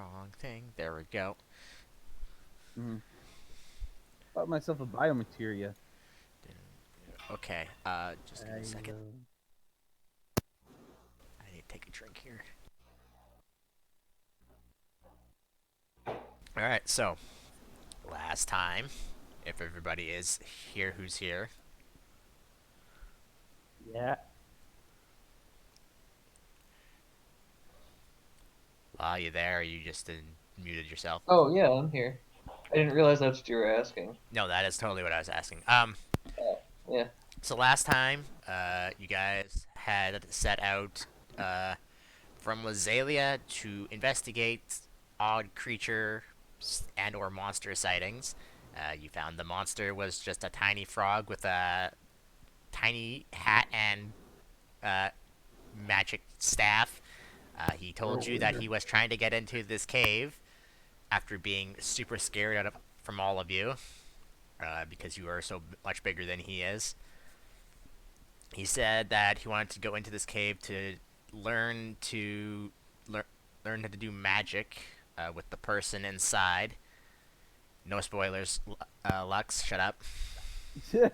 wrong thing. There we go. Bought myself a biomateria. Okay, just give me a I second. will. I need to take a drink here. Alright, so, last time, if everybody is here who's here. Yeah. Are you there, or you just muted yourself? Oh, yeah, I'm here. I didn't realize that's what you were asking. No, that is totally what I was asking. Yeah. So last time, you guys had set out, from Lazalia to investigate odd creature and or monster sightings. You found the monster was just a tiny frog with a tiny hat and magic staff. He told you that he was trying to get into this cave after being super scared from all of you, because you are so much bigger than he is. He said that he wanted to go into this cave to learn to learn learn how to do magic with the person inside. No spoilers, Lux. Shut up. Uh,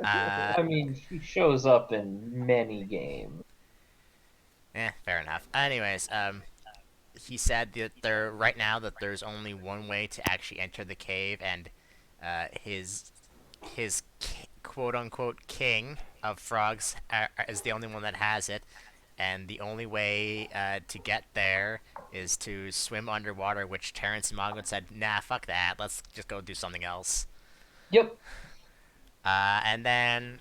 I mean, she shows up in many games. fair enough. Anyways, he said that there right now that there's only one way to actually enter the cave, and his quote unquote king of frogs is the only one that has it, and the only way to get there is to swim underwater, which Terrence and Mogwin said, nah, fuck that, let's just go do something else. Yep. And then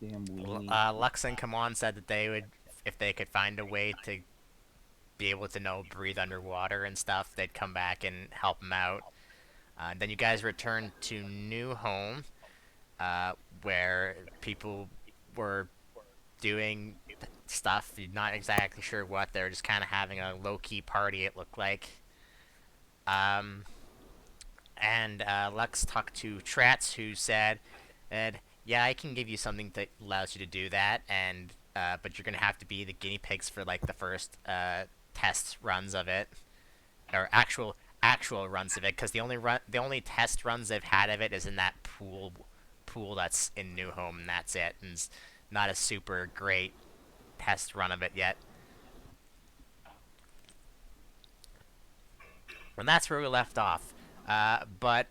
Damn weenie. Lux and Kamon said that they would, if they could find a way to be able to know breathe underwater and stuff, they'd come back and help them out. Then you guys returned to New Home, where people were doing stuff. You're not exactly sure what. They're just kind of having a low key party, it looked like. Um, and Lux talked to Tratz, who said, "Yeah, I can give you something that allows you to do that, and but you're gonna have to be the guinea pigs for like the first test runs of it, or actual runs of it, because the only test runs they've had of it is in that pool that's in New Home, and that's it, and it's not a super great test run of it yet." And that's where we left off. But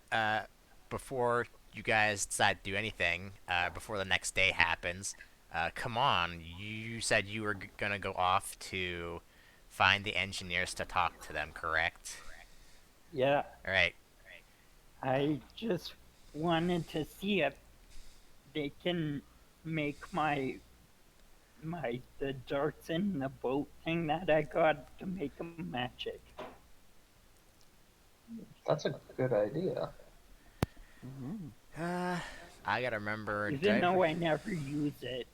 before you guys decide to do anything, before the next day happens, come on, you said you were gonna go off to find the engineers to talk to them, correct? Yeah, All right. I just wanted to see if they can make the darts in the boat thing that I got to make them magic. That's a good idea. Uh, I gotta remember. Even though I never use it.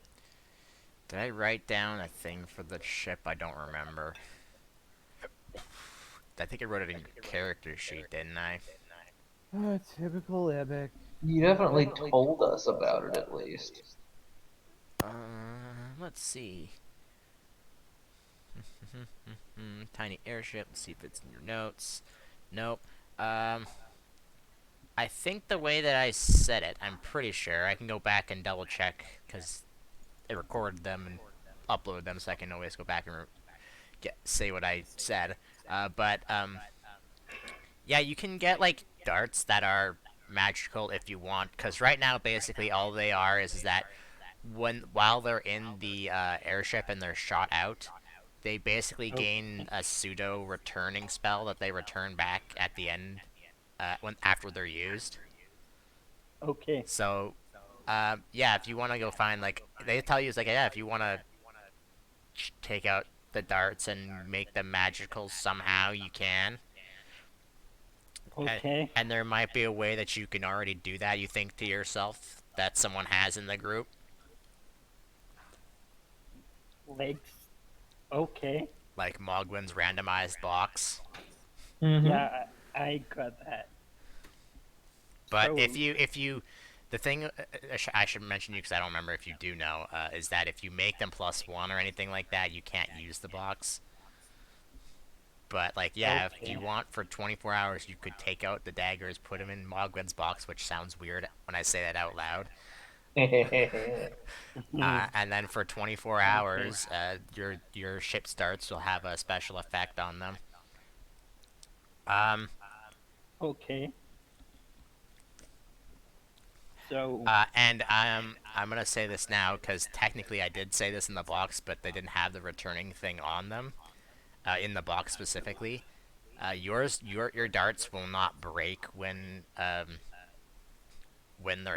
Did I write down a thing for the ship? I don't remember. I think I wrote it in your character sheet, didn't I? Typical Epic. You definitely told us about it, at least. Let's see. Tiny airship. Let's see if it's in your notes. Nope. I think the way that I said it, I'm pretty sure. I can go back and double check because I recorded them and uploaded them, so I can always go back and say what I said. But yeah, you can get like darts that are magical if you want, because right now basically all they are is that while they're in the airship and they're shot out, they basically gain a pseudo returning spell that they return back at the end, when after they're used. Okay. So, yeah, if you want to go find like they tell you, it's like, yeah, if you want to take out the darts and make them magical somehow, you can. Okay. And there might be a way that you can already do that. You think to yourself that someone has in the group. Legs. Okay. Like Mogwin's randomized box. Yeah, I got that. But So- if you the thing I should mention you because I don't remember if you do know, is that if you make them +1 or anything like that, you can't use the box. But like, yeah, if Okay. you want for 24 hours, you could take out the daggers, put them in Mogwin's box, which sounds weird when I say that out loud. And then for 24 hours, your ship starts. You'll have a special effect on them. Um, Okay. So, and I'm gonna say this now because technically I did say this in the box, but they didn't have the returning thing on them, in the box specifically. Your darts will not break when they're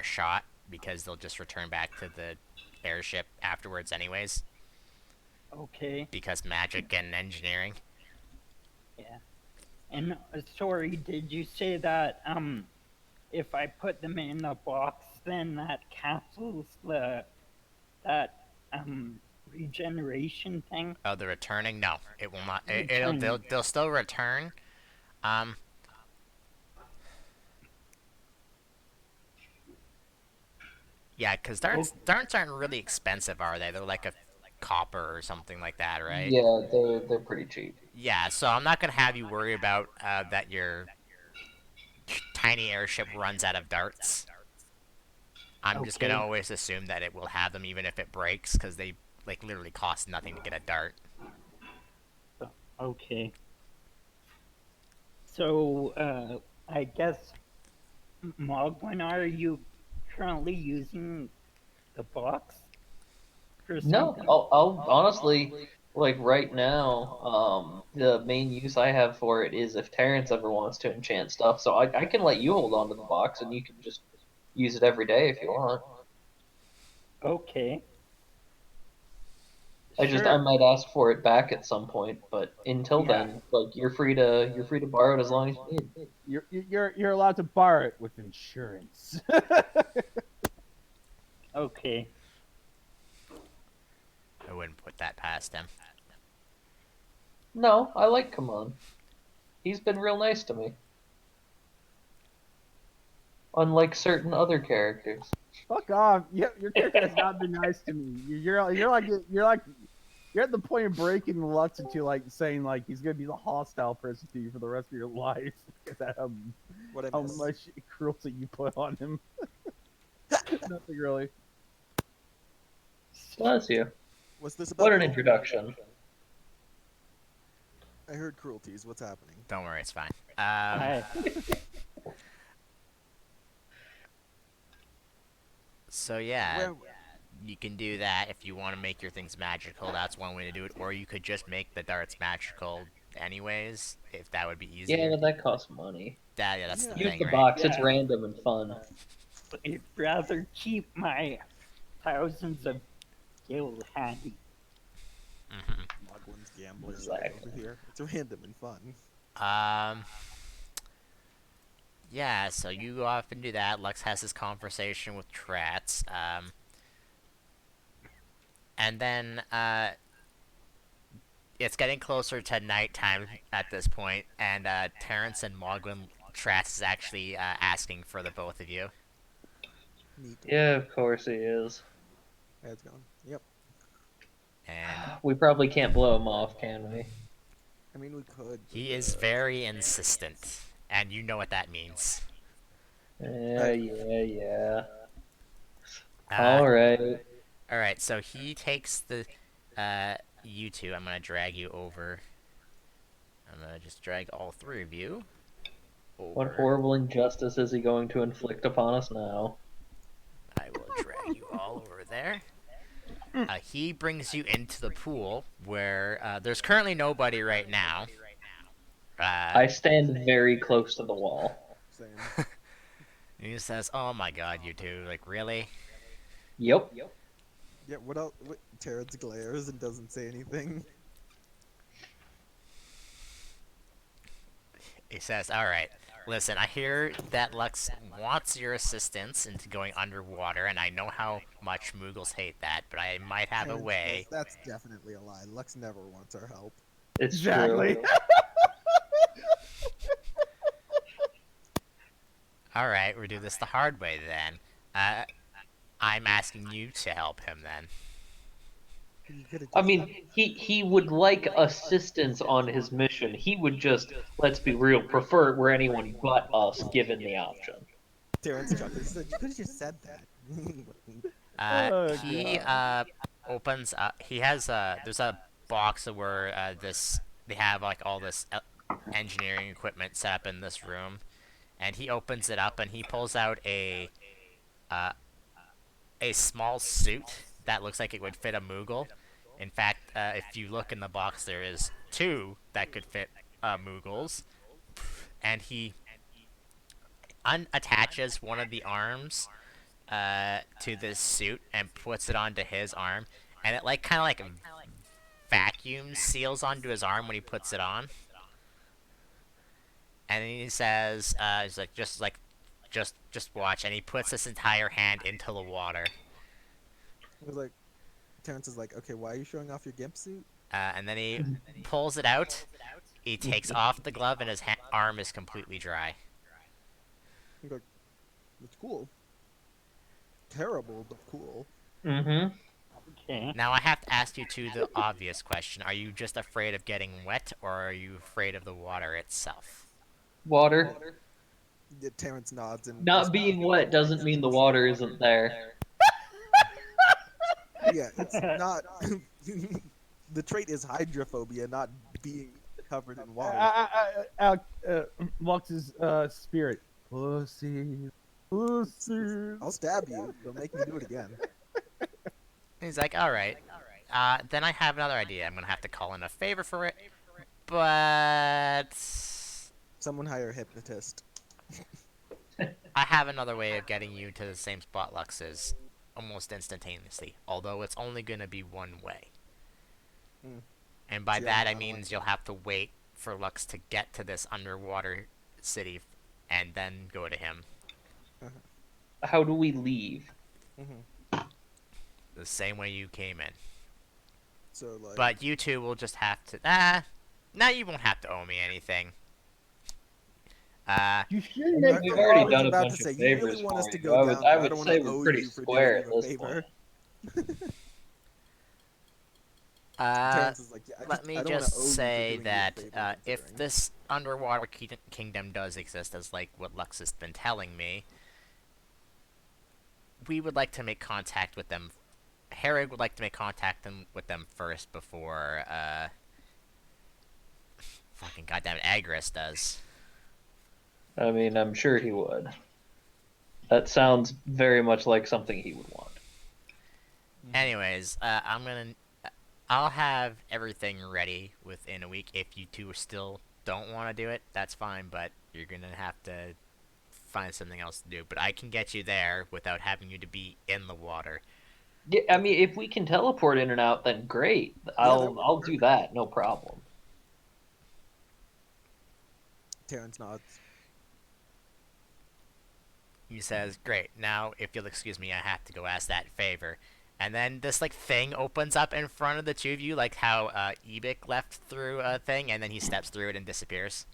shot because they'll just return back to the airship afterwards anyways okay. because magic and engineering. Yeah. And sorry, did you say that if I put them in a box, then that cancels that regeneration thing? Oh, the returning? No, it will not. Returning. They'll still return. Um, yeah, because darts aren't really expensive, are they? They're like a copper or something like that, right? Yeah, they're pretty cheap. Yeah, so I'm not gonna have you worry about that your tiny airship runs out of darts. I'm just gonna Okay. always assume that it will have them even if it breaks, because they like literally cost nothing to get a dart. Okay. So, I guess, Mogwin, are you currently using the box for No, something? I'll honestly, like right now, the main use I have for it is if Terrence ever wants to enchant stuff. So I can let you hold on to the box and you can just use it every day if you want. Okay. I Sure. might ask for it back at some point, but until Yeah. then, like you're free to borrow it as long as you need. You're allowed to borrow it with insurance. Okay. I wouldn't put that past him. No, I like Kamon. He's been real nice to me. Unlike certain other characters. Fuck off. Your character has not been nice to me. You're at the point of breaking Lux into like saying like he's gonna be the hostile person to you for the rest of your life because of What I how missed. much cruelty you put on him. Nothing really. Bless you. Was this about What an cruelty? introduction. I heard cruelties. What's happening? Don't worry, it's fine. Hi. So yeah, Where, you can do that if you want to make your things magical. That's one way to do it. Or you could just make the darts magical anyways, if that would be Yeah, easier. but that costs money. Yeah, that's the Yeah. Use thing, the right? box, it's Yeah. random and fun. I'd rather keep my thousands of gil handy. hmm Mogwin's gambler side Exactly. over here. It's random and fun. Yeah, so you go off and do that. Lux has his conversation with Tratz. And then, it's getting closer to nighttime at this point, and, Terrence and Mogwin, Tratz is actually, asking for the both of you. Neat. Yeah, of course he is. Hey, it's going. Yep. And We probably can't blow him off, can we? I mean, we could. he is very insistent, and you know what that means. Yeah. Uh, Alright. Alright, so he takes the, you two, I'm gonna drag you over. I'm gonna just drag all three of you over. What horrible injustice is he going to inflict upon us now? I will drag you all over there. He brings you into the pool where, there's currently nobody right now. I stand very close to the wall. Same. He says, "Oh my God, you two! Like really?" Yep. Yeah, what else? What, Terrence glares and doesn't say anything. He says, "All right, listen. I hear that Lux wants your assistance into going underwater, and I know how much Moogles hate that. But I might have a Terrence way." goes, that's definitely a lie. Lux never wants our help. It's Exactly. true. All right, we'll do this the hard way then. I'm asking you to help him then. You could have I just. mean, he would like assistance on his mission. He would just, let's be real, prefer it where anyone but us given the option. Terrence chuckles. He said, "You could have just said that." Oh, He God. opens up. He has there's a box where they have like all this engineering equipment set up in this room, and he opens it up and he pulls out uh, a small suit that looks like it would fit a Moogle. In fact, if you look in the box, there is two that could fit Moogles, and he unattaches one of the arms to this suit and puts it onto his arm, and it like kind of like vacuum seals onto his arm when he puts it on. And then he says, he's like, just watch, and he puts this entire hand into the water. It was like, Terrence is like, "Okay, why are you showing off your gimp suit?" And then he pulls it out. He takes off the glove, and his arm is completely dry. He's like, "It's cool. Terrible, but cool." Mm-hmm. Okay. Now I have to ask you two the obvious question: are you just afraid of getting wet, or are you afraid of the water itself? Water. Yeah, Terrence nods and Not being wet doesn't mean the water isn't there. yeah, it's not. The trait is hydrophobia, not being covered in water. Lux's spirit. Pussy. Pussy. I'll stab you. Don't make me do it again. He's like, all right. Then I have another idea. I'm gonna have to call in a favor for it, but Someone hire a hypnotist. I have another way of getting you to the same spot Lux is, almost instantaneously. Although it's only gonna be one way. Hmm. And by See, that I I don't means like you'll have to wait for Lux to get to this underwater city, and then go to him. How do we leave? Hmm. The same way you came in. So like, But you two will just have to. Now you won't have to owe me anything. You should I make We've the already I was done a about bunch to say, of you really favors want us for to you. go I would, down, I but I would don't say wanna we're owe pretty you for square doing at you a this favor. point. Terrence is like, yeah, Let me I don't wanna just owe you for say doing you a that favor, if considering. this underwater kingdom does exist, as like what Lux has been telling me, we would like to make contact with them. Herrig would like to make contact with them first before fucking goddamn Agris does. I mean, I'm sure he would. That sounds very much like something he would want. Anyways, I'll have everything ready within a week. If you two still don't want to do it, that's fine, but you're gonna have to find something else to do. But I can get you there without having you to be in the water. Yeah, I mean, if we can teleport in and out, then great. that I'll would I'll work. do that, no problem. Terrence nods. He says, "Great. Now, if you'll excuse me, I have to go ask that favor." And then this like thing opens up in front of the two of you, like how Ebik left through a thing, and then he steps through it and disappears.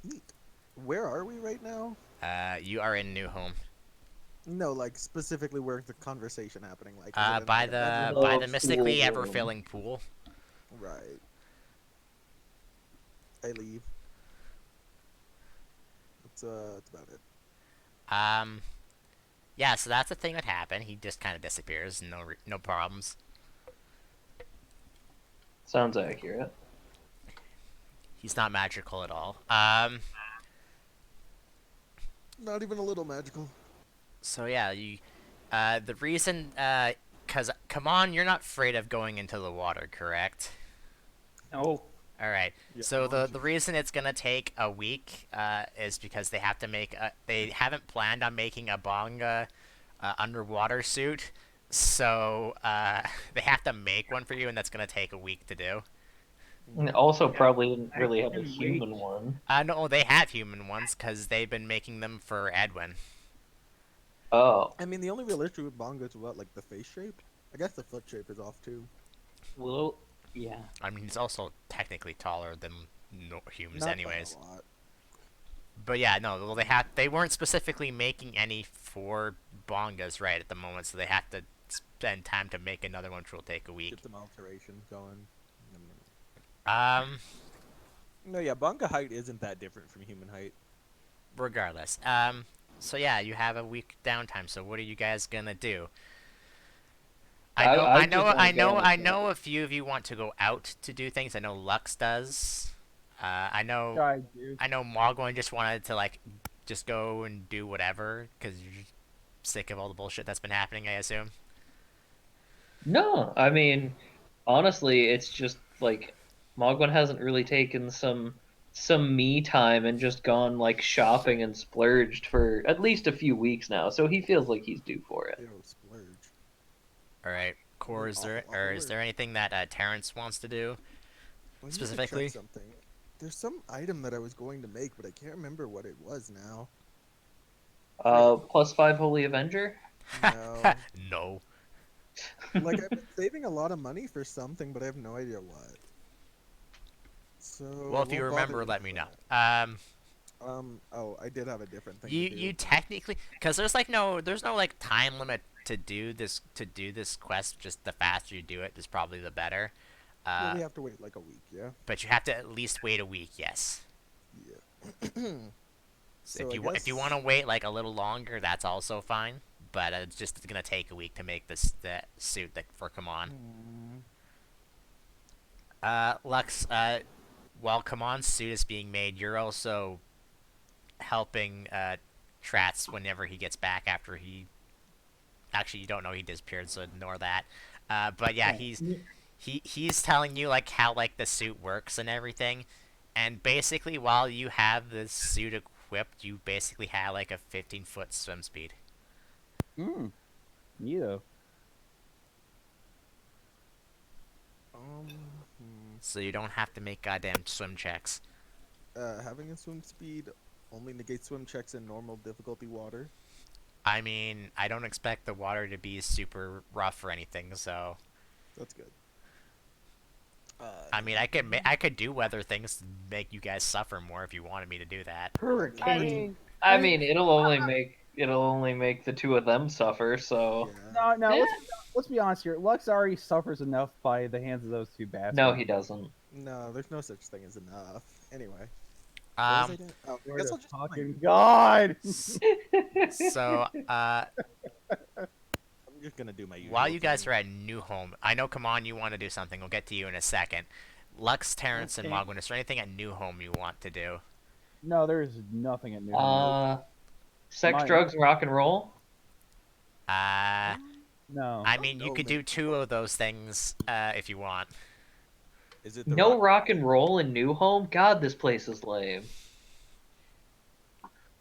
Neat. Where are we right now? You are in New Home. No, like specifically where's the conversation happening? Like, is it in, By like, a bedroom? by Oh, the mystically pool ever room. filling pool. Right. I leave. That's about it. Yeah. So that's the thing that happened. He just kind of disappears. No problems. Sounds accurate. He's not magical at all. Not even a little magical. So yeah, the reason, cause come on, you're not afraid of going into the water, correct? No. All right. Yeah, So the launch the it. reason it's gonna take a week, is because they have to make they haven't planned on making a Bonga, underwater suit, so they have to make one for you, and that's gonna take a week to do. And also, probably didn't I really have a can human wait. one. No, they have human ones, cause they've been making them for Edwin. Oh, I mean, the only real issue with Bongo is what, like the face shape? I guess the foot shape is off too. Well, yeah. I mean, he's also technically taller than humans, Not by anyways. a lot. But yeah, no, well, they weren't specifically making any for bongas right at the moment, so they have to spend time to make another one, which will take a week. Get some alterations going. Um, No, yeah, Bunga height isn't that different from human height. regardless. So yeah, you have a week downtime. So what are you guys gonna do? I just wanna go on the I train. know a few of you want to go out to do things. I know Lux does. I know Try, dude. I know Mogwai just wanted to like just go and do whatever because you're sick of all the bullshit that's been happening. I assume. No, I mean, honestly, it's just like Mogwai hasn't really taken some me time and just gone like shopping and splurged for at least a few weeks now, so he feels like he's due for it. Ew, splurge. All right, Core. Is there I'll or is there anything that Terrence wants to do? I need to check Specifically? something. There's some item that I was going to make, but I can't remember what it was now. +5 Holy Avenger. No. No. Like I've been saving a lot of money for something, but I have no idea what. So. Well, if I you won't bother remember, with let me know. that. Oh, I did have a different thing. You to do. you technically because there's no like time limit to do this quest. Just the faster you do it is probably the better. Well, we have to wait like a week, yeah. But you have to at least wait a week. Yes. Yeah. So So if I you if you guess- want to wait like a little longer, that's also fine. But it's just gonna take a week to make this the suit that for Come On. Lux. While Come On's suit is being made, you're also helping Trats whenever he gets back after he. Actually, you don't know he disappeared, so ignore that. But yeah, he's telling you like how like the suit works and everything, and basically while you have this suit equipped, you basically have like a 15-foot swim speed. Neato. So you don't have to make goddamn swim checks. Having a swim speed only negates swim checks in normal difficulty water. I mean, I don't expect the water to be super rough or anything, so That's good. I mean, I could do weather things to make you guys suffer more if you wanted me to do that. I Hurricane. mean, I mean, it'll only make the two of them suffer. So Yeah. no. Let's be honest here. Lux already suffers enough by the hands of those two bastards. no, he doesn't. No, there's no such thing as enough. Anyway. What was I doing? Oh, I Swear guess to I'll just do my- fucking God. So, I'm just gonna do my usual while you guys thing. are at New Home, I know, come on, you want to do something. We'll get to you in a second. Lux, Terrence, and Okay. Mogwin, is there anything at New Home you want to do? No, there's nothing at New. Sex, Mine. drugs, and rock and roll. No. I mean, you No, could man. do two of those things if you want. Is it the No rock- rock and roll in New Home. God, this place is lame.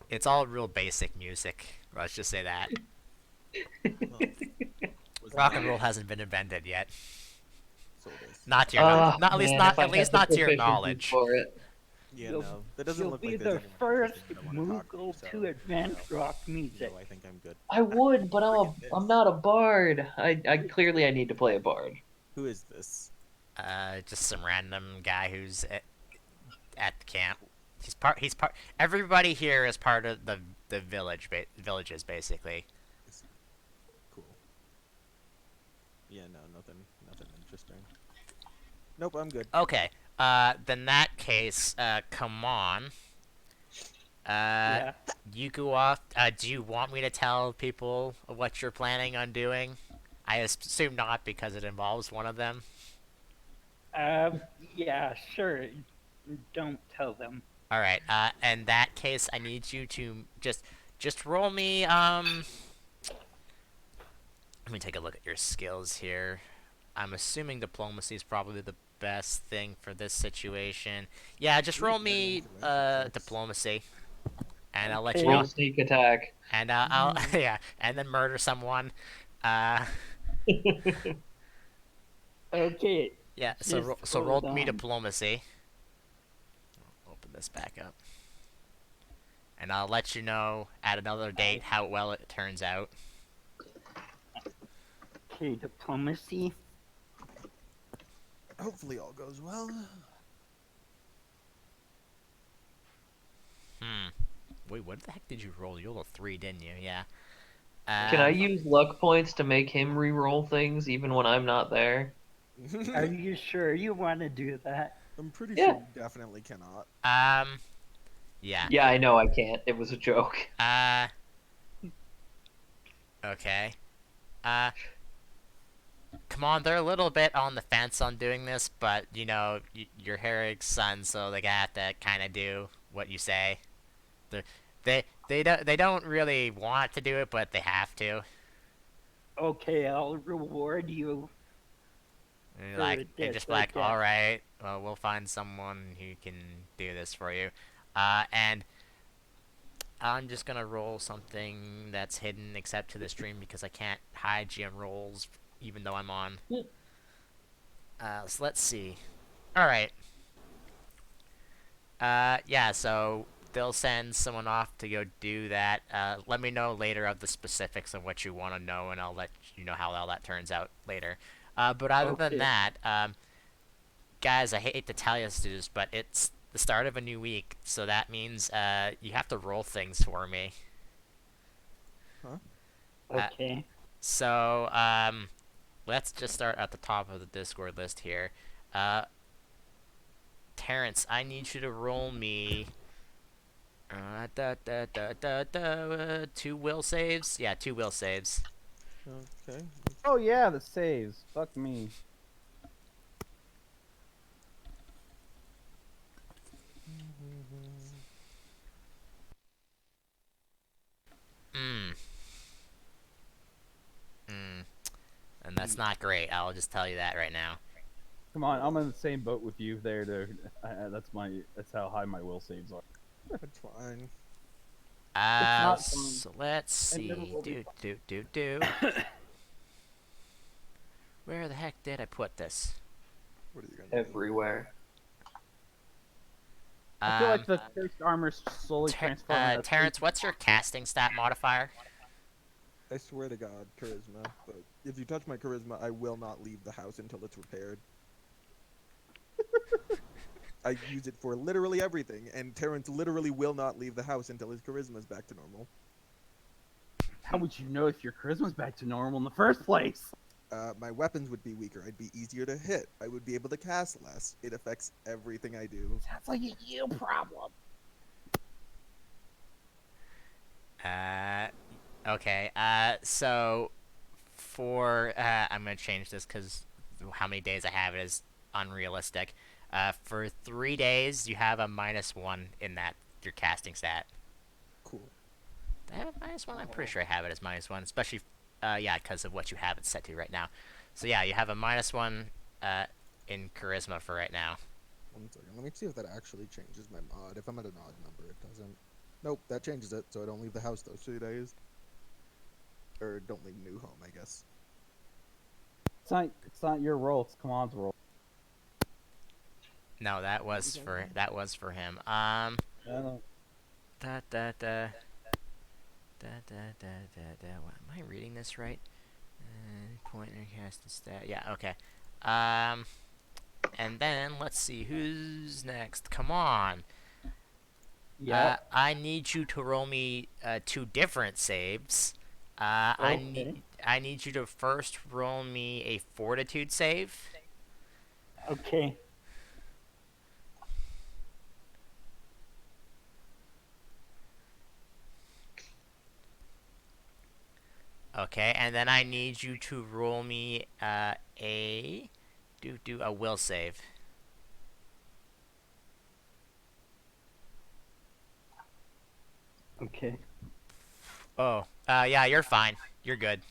It's all real basic music. Let's just say that. was Rock that- and roll hasn't been invented yet. So it is. Not to your not at least Man, not if I at least had the not to your proficiency knowledge. For it. Yeah, You'll- no, that doesn't You'll look be like the there's anyone first interested in wanna talk to you, Moogle so- to advance rock music. No, I think I'm good. I would, but Look at I'm this. not a bard. I clearly I need to play a bard. Who is this? Just some random guy who's at the camp. He's part. Everybody here is part of the villages basically. Cool. Yeah, no, nothing interesting. Nope, I'm good. Okay. Then that case, come on. Yeah. You go off. Do you want me to tell people what you're planning on doing? I assume not because it involves one of them. Yeah, sure. Don't tell them. All right. In that case, I need you to just roll me. Let me take a look at your skills here. I'm assuming diplomacy is probably the best thing for this situation. Yeah, just roll me intervention checks. diplomacy, and I'll let Okay. you know. Roll sneak attack. And I'll yeah, and then murder someone. Okay. Yeah. So Just roll hold me on. diplomacy. I'll open this back up, and I'll let you know at another date how well it turns out. Okay, diplomacy. Hopefully all goes well. Hmm. Wait, what the heck did you roll? You rolled a 3, didn't you? Yeah. Can I use luck points to make him re-roll things even when I'm not there? Are you sure you want to do that? I'm pretty Yeah. sure you definitely cannot. Yeah. Yeah, I know I can't. It was a joke. Okay. Uh, come on, they're a little bit on the fence on doing this, but you know, you're Herrick's son, so they have to kind of do what you say. They're, they don't really want to do it, but they have to. Okay, I'll reward you. And you're For like, they this, just I like, guess. all right, well, we'll find someone who can do this for you. And I'm just gonna roll something that's hidden except to the stream because I can't hide GM rolls even though I'm on. Yeah. So let's see. All right. Yeah. So they'll send someone off to go do that. Let me know later of the specifics of what you want to know, and I'll let you know how all that turns out later. But other than Okay. that, guys, I hate to tell you this, but it's the start of a new week, so that means you have to roll things for me. Okay. So, let's just start at the top of the Discord list here. Terrence, I need you to roll me. 2 will saves? Yeah, 2 will saves. Okay. Oh yeah, the saves. Fuck me. Mm. Mm. And that's not great. I'll just tell you that right now. Come on, I'm in the same boat with you there, dude. That's how high my will saves are. That's fine. not fun. So let's It never see. will be Do. Where the heck did I put this? What are you gonna do? Everywhere. I feel like the cursed armor's slowly transforming. us Terrence, what's your casting stat modifier? I swear to God, charisma. But if you touch my charisma, I will not leave the house until it's repaired. I use it for literally everything, and Terrence literally will not leave the house until his charisma is back to normal. How would you know if your charisma's back to normal in the first place? My weapons would be weaker. I'd be easier to hit. I would be able to cast less. It affects everything I do. Sounds like a you problem. Okay. So for I'm gonna change this because how many days I have it is unrealistic. For 3 days, you have a -1 in that your casting stat. Cool. Do I have a -1? I'm pretty sure I have it as -1, especially yeah, because of what you have it set to right now. So yeah, you have a -1 in charisma for right now. 1 second. Let me see if that actually changes my mod. If I'm at an odd number, it doesn't. Nope, that changes it, so I don't leave the house those 2 days. Or don't leave New Home, I guess. It's not your role. It's Kaman's role. No, that was for him. I don't. Da da da. Am I reading this right? Pointer cast stat. Yeah, okay. And then let's see who's next. Come on. Yeah. I need you to roll me 2 different saves. Okay. I need you to first roll me a fortitude save. Okay. Okay, and then I need you to roll me a will save. Okay. Oh, yeah, you're fine. You're good.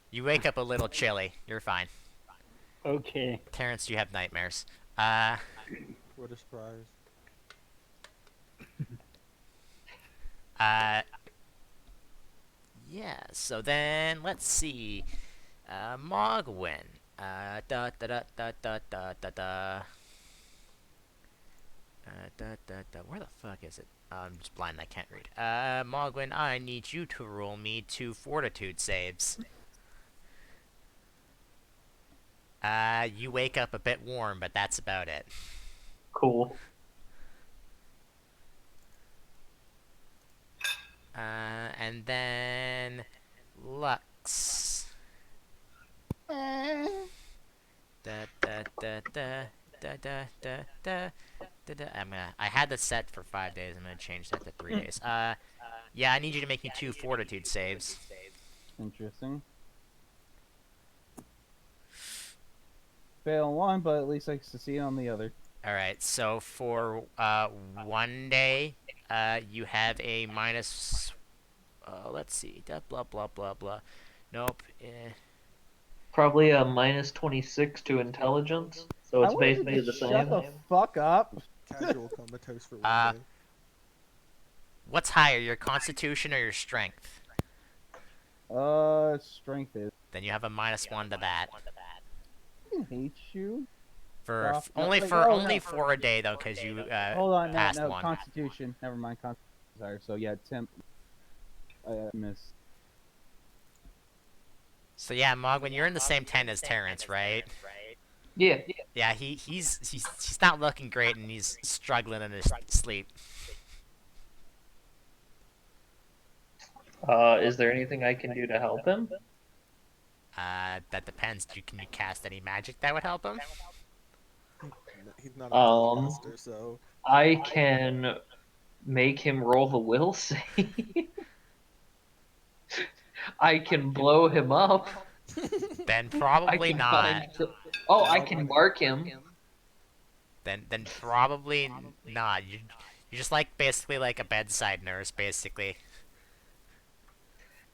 You wake up a little chilly. You're fine. Okay. Terrence, you have nightmares. What a surprise. Yeah, so then, let's see. Mogwin. Da da da da da da da da. Where the fuck is it? I'm just blind, I can't read. Mogwin, I need you to roll me 2 fortitude saves. You wake up a bit warm, but that's about it. Cool. And then Lux. Da da da da da da da da da da. I had this set for 5 days. I'm gonna change that to 3 days. Yeah, I need you to make me 2 fortitude saves. Interesting. Fail on one, but at least I succeed on the other. All right. So for one day, you have a minus. Let's see. Blah blah blah blah. Nope. Probably a minus 26 to intelligence, so I it's want you basically to the shut same. the fuck up. Casual comatose for one Uh, day. What's higher, your constitution or your strength? Strength is. Then you have a -1 to that. I hate you. For Stop. only Like, for oh, only no. for a day though, because you Hold on, no, passed no, one. Constitution. Never mind, Constitution. Sorry. So yeah, temp. I missed. So yeah, Mogwin, you're in the same tent as Terrence, right? Yeah. Yeah, he's not looking great and he's struggling in his sleep. Is there anything I can do to help him? That depends. Can you cast any magic that would help him? He's not a spellcaster, so I can make him roll the will save. I can blow him up. Then I probably can not. Oh, I can mark him. Then probably not. You're just like basically like a bedside nurse, basically.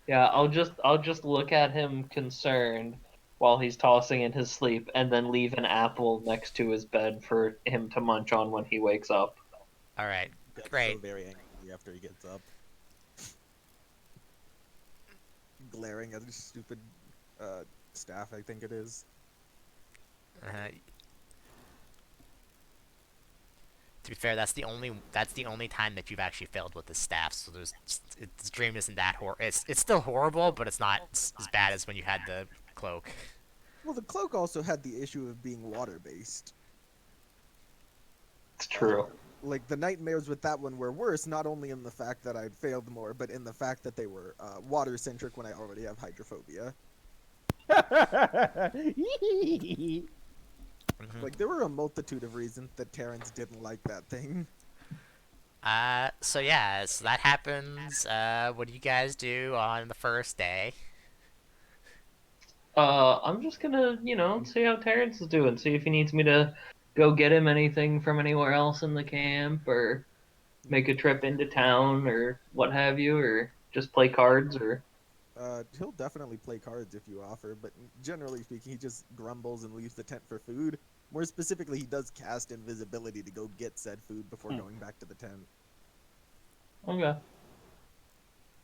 Yeah, I'll just look at him concerned while he's tossing in his sleep, and then leave an apple next to his bed for him to munch on when he wakes up. All right, gets great. so very angry after he gets up. Glaring at his stupid staff, I think it is. To be fair, that's the only time that you've actually failed with the staff. So this dream isn't that it's still horrible, but it's not as bad as when you had the cloak. Well, the cloak also had the issue of being water-based. It's true. Like, the nightmares with that one were worse, not only in the fact that I'd failed more, but in the fact that they were water-centric when I already have hydrophobia. Like, there were a multitude of reasons that Terrence didn't like that thing. So yeah, so that happens. What do you guys do on the first day? I'm just gonna, see how Terrence is doing. See if he needs me to go get him anything from anywhere else in the camp, or make a trip into town, or what have you, or just play cards, or. He'll definitely play cards if you offer, but generally speaking, he just grumbles and leaves the tent for food. More specifically, he does cast invisibility to go get said food before going back to the tent. Okay.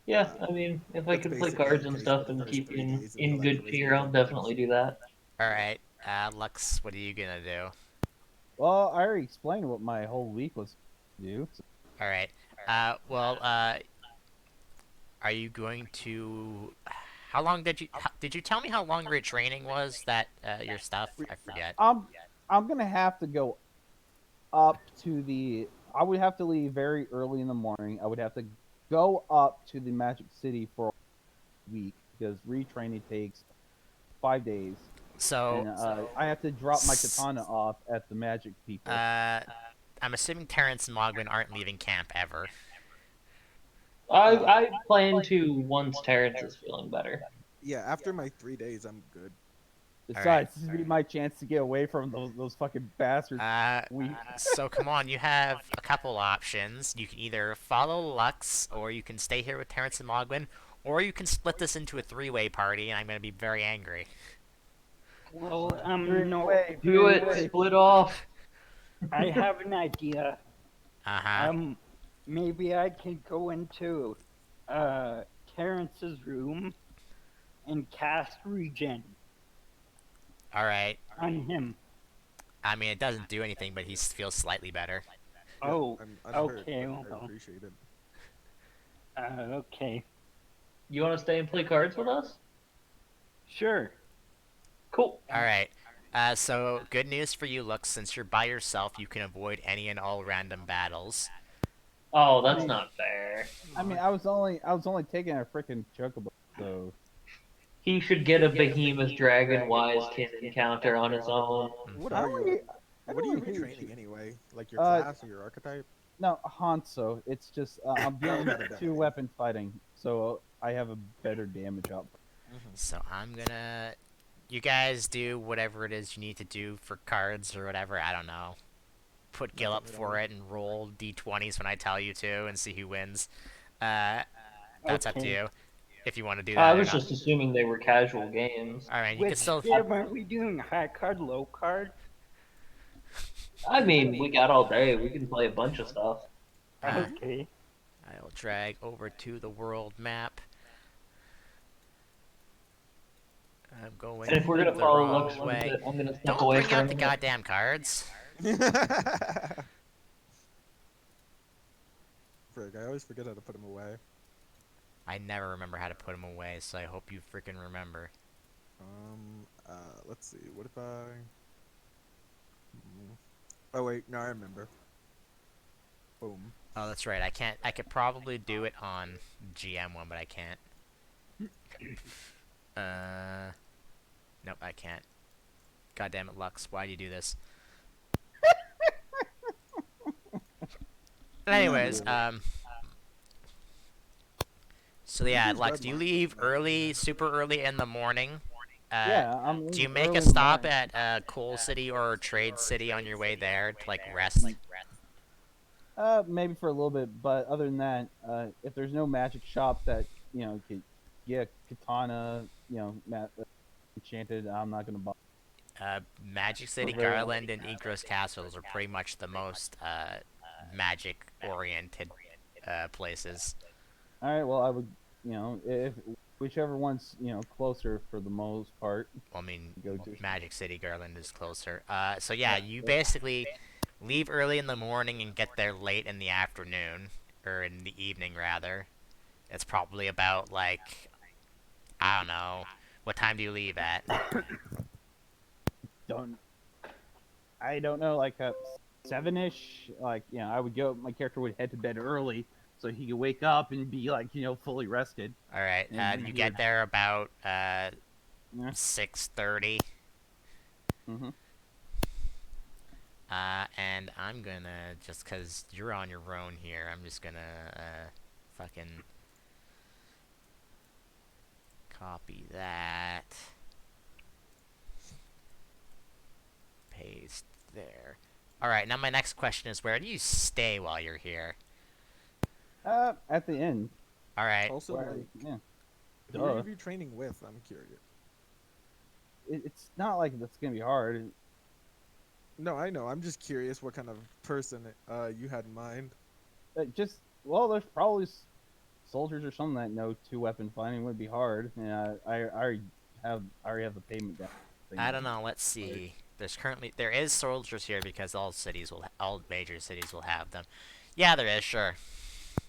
Yeah, I mean, if I That's could play basically cards the and case stuff for the and first keep 3 you days in until I good can raise cheer, my I'll fingers. definitely do that. All right, Lux, what are you gonna do? Well, I already explained what my whole week was to do. All right. Well, are you going to? How long did you tell me how long your training was? That your stuff? I forget. I'm gonna have to go up to the. I would have to leave very early in the morning. I would have to go up to the Magic City for a week because retraining takes 5 days. So, And I have to drop my katana off at the magic people. I'm assuming Terrence and Mogwin aren't leaving camp ever. I plan to once Terrence is feeling better. Yeah, after my 3 days, I'm good. Besides, this would be my chance to get away from those fucking bastards. So come on, you have a couple options. You can either follow Lux, or you can stay here with Terrence and Mogwin, or you can split this into a three-way party, and I'm gonna be very angry. Well, Three-way, Do it, three-way. split off. I have an idea. Uh-huh. Maybe I can go into Terrence's room and cast regen All right. on him. I mean, it doesn't do anything, but he feels slightly better. Oh, I'm unhurt, okay, but I well. appreciate it. Okay. You want to stay and play cards with us? Sure. Cool. All right. So good news for you, Lux. Since you're by yourself, you can avoid any and all random battles. Oh, that's mean- not fair. I mean, I was only taking a freaking chocobo, so He should get a behemoth dragon wisekin encounter on his own. What I are don't you? really, I What are don't you really hate retraining you. anyway? Like your Uh, class or your archetype? No, Hanzo. It's just I'm dealing better, with better. 2 weapon fighting, so I have a better damage output. So I'm gonna. You guys do whatever it is you need to do for cards or whatever. I don't know. Put Gil up Nothing at for all. it and roll d20s when I tell you to, and see who wins. That's up to Okay. you. If you want to do I that or was not. just assuming they were casual games. All right, you can With still. Gib, aren't we doing high card, low card? I mean, we got all day. We can play a bunch of stuff. Okay. I'll drag over to the world map. I'm going And if we're gonna the follow wrong Lux for a way. bit, I'm gonna step Don't away bring for a out the minute. goddamn cards. Frick, I always forget how to put them away. I never remember how to put them away, so I hope you freaking remember. Let's see. What if I? Oh wait, no, I remember. Boom. Oh, that's right. I can't. I could probably do it on GM one, but I can't. Nope, I can't. God damn it, Lux. Why do you do this? Anyways, so yeah, Lux, do you leave early, super early in the morning? Yeah, I'm. Do you leaving make early a in the stop morning. at Coal City or Trade City on your way there to like rest? Maybe for a little bit, but other than that, if there's no magic shop that could get katana, enchanted, I'm not gonna buy. Magic City, very long. Garland, and Igros castles are pretty much the most magic-oriented places. All right, well, I would, if whichever one's closer for the most part. Well, I mean, Go to. Magic City, Garland is closer. So yeah, you basically leave early in the morning and get there late in the afternoon, or in the evening rather. It's probably about like, I don't know, what time do you leave at? I don't know, like 7-ish. Like I would go. My character would head to bed early so he could wake up and be like fully rested. All right, And you he get would- there about Yeah. 6:30. Mhm. And I'm gonna, just cause you're on your own here, I'm just gonna fucking copy that. Paste there. Alright, now my next question is, where do you stay while you're here? At the end. Alright, Also, Where- like, yeah. who are Duh. you training with? I'm curious. It's not like that's gonna be hard. No, I know. I'm just curious what kind of person you had in mind. There's probably soldiers or something that know 2 weapon fighting would be hard. And I already have the payment down. I don't know, let's see. There is soldiers here because all major cities will have them. Yeah, there is, sure.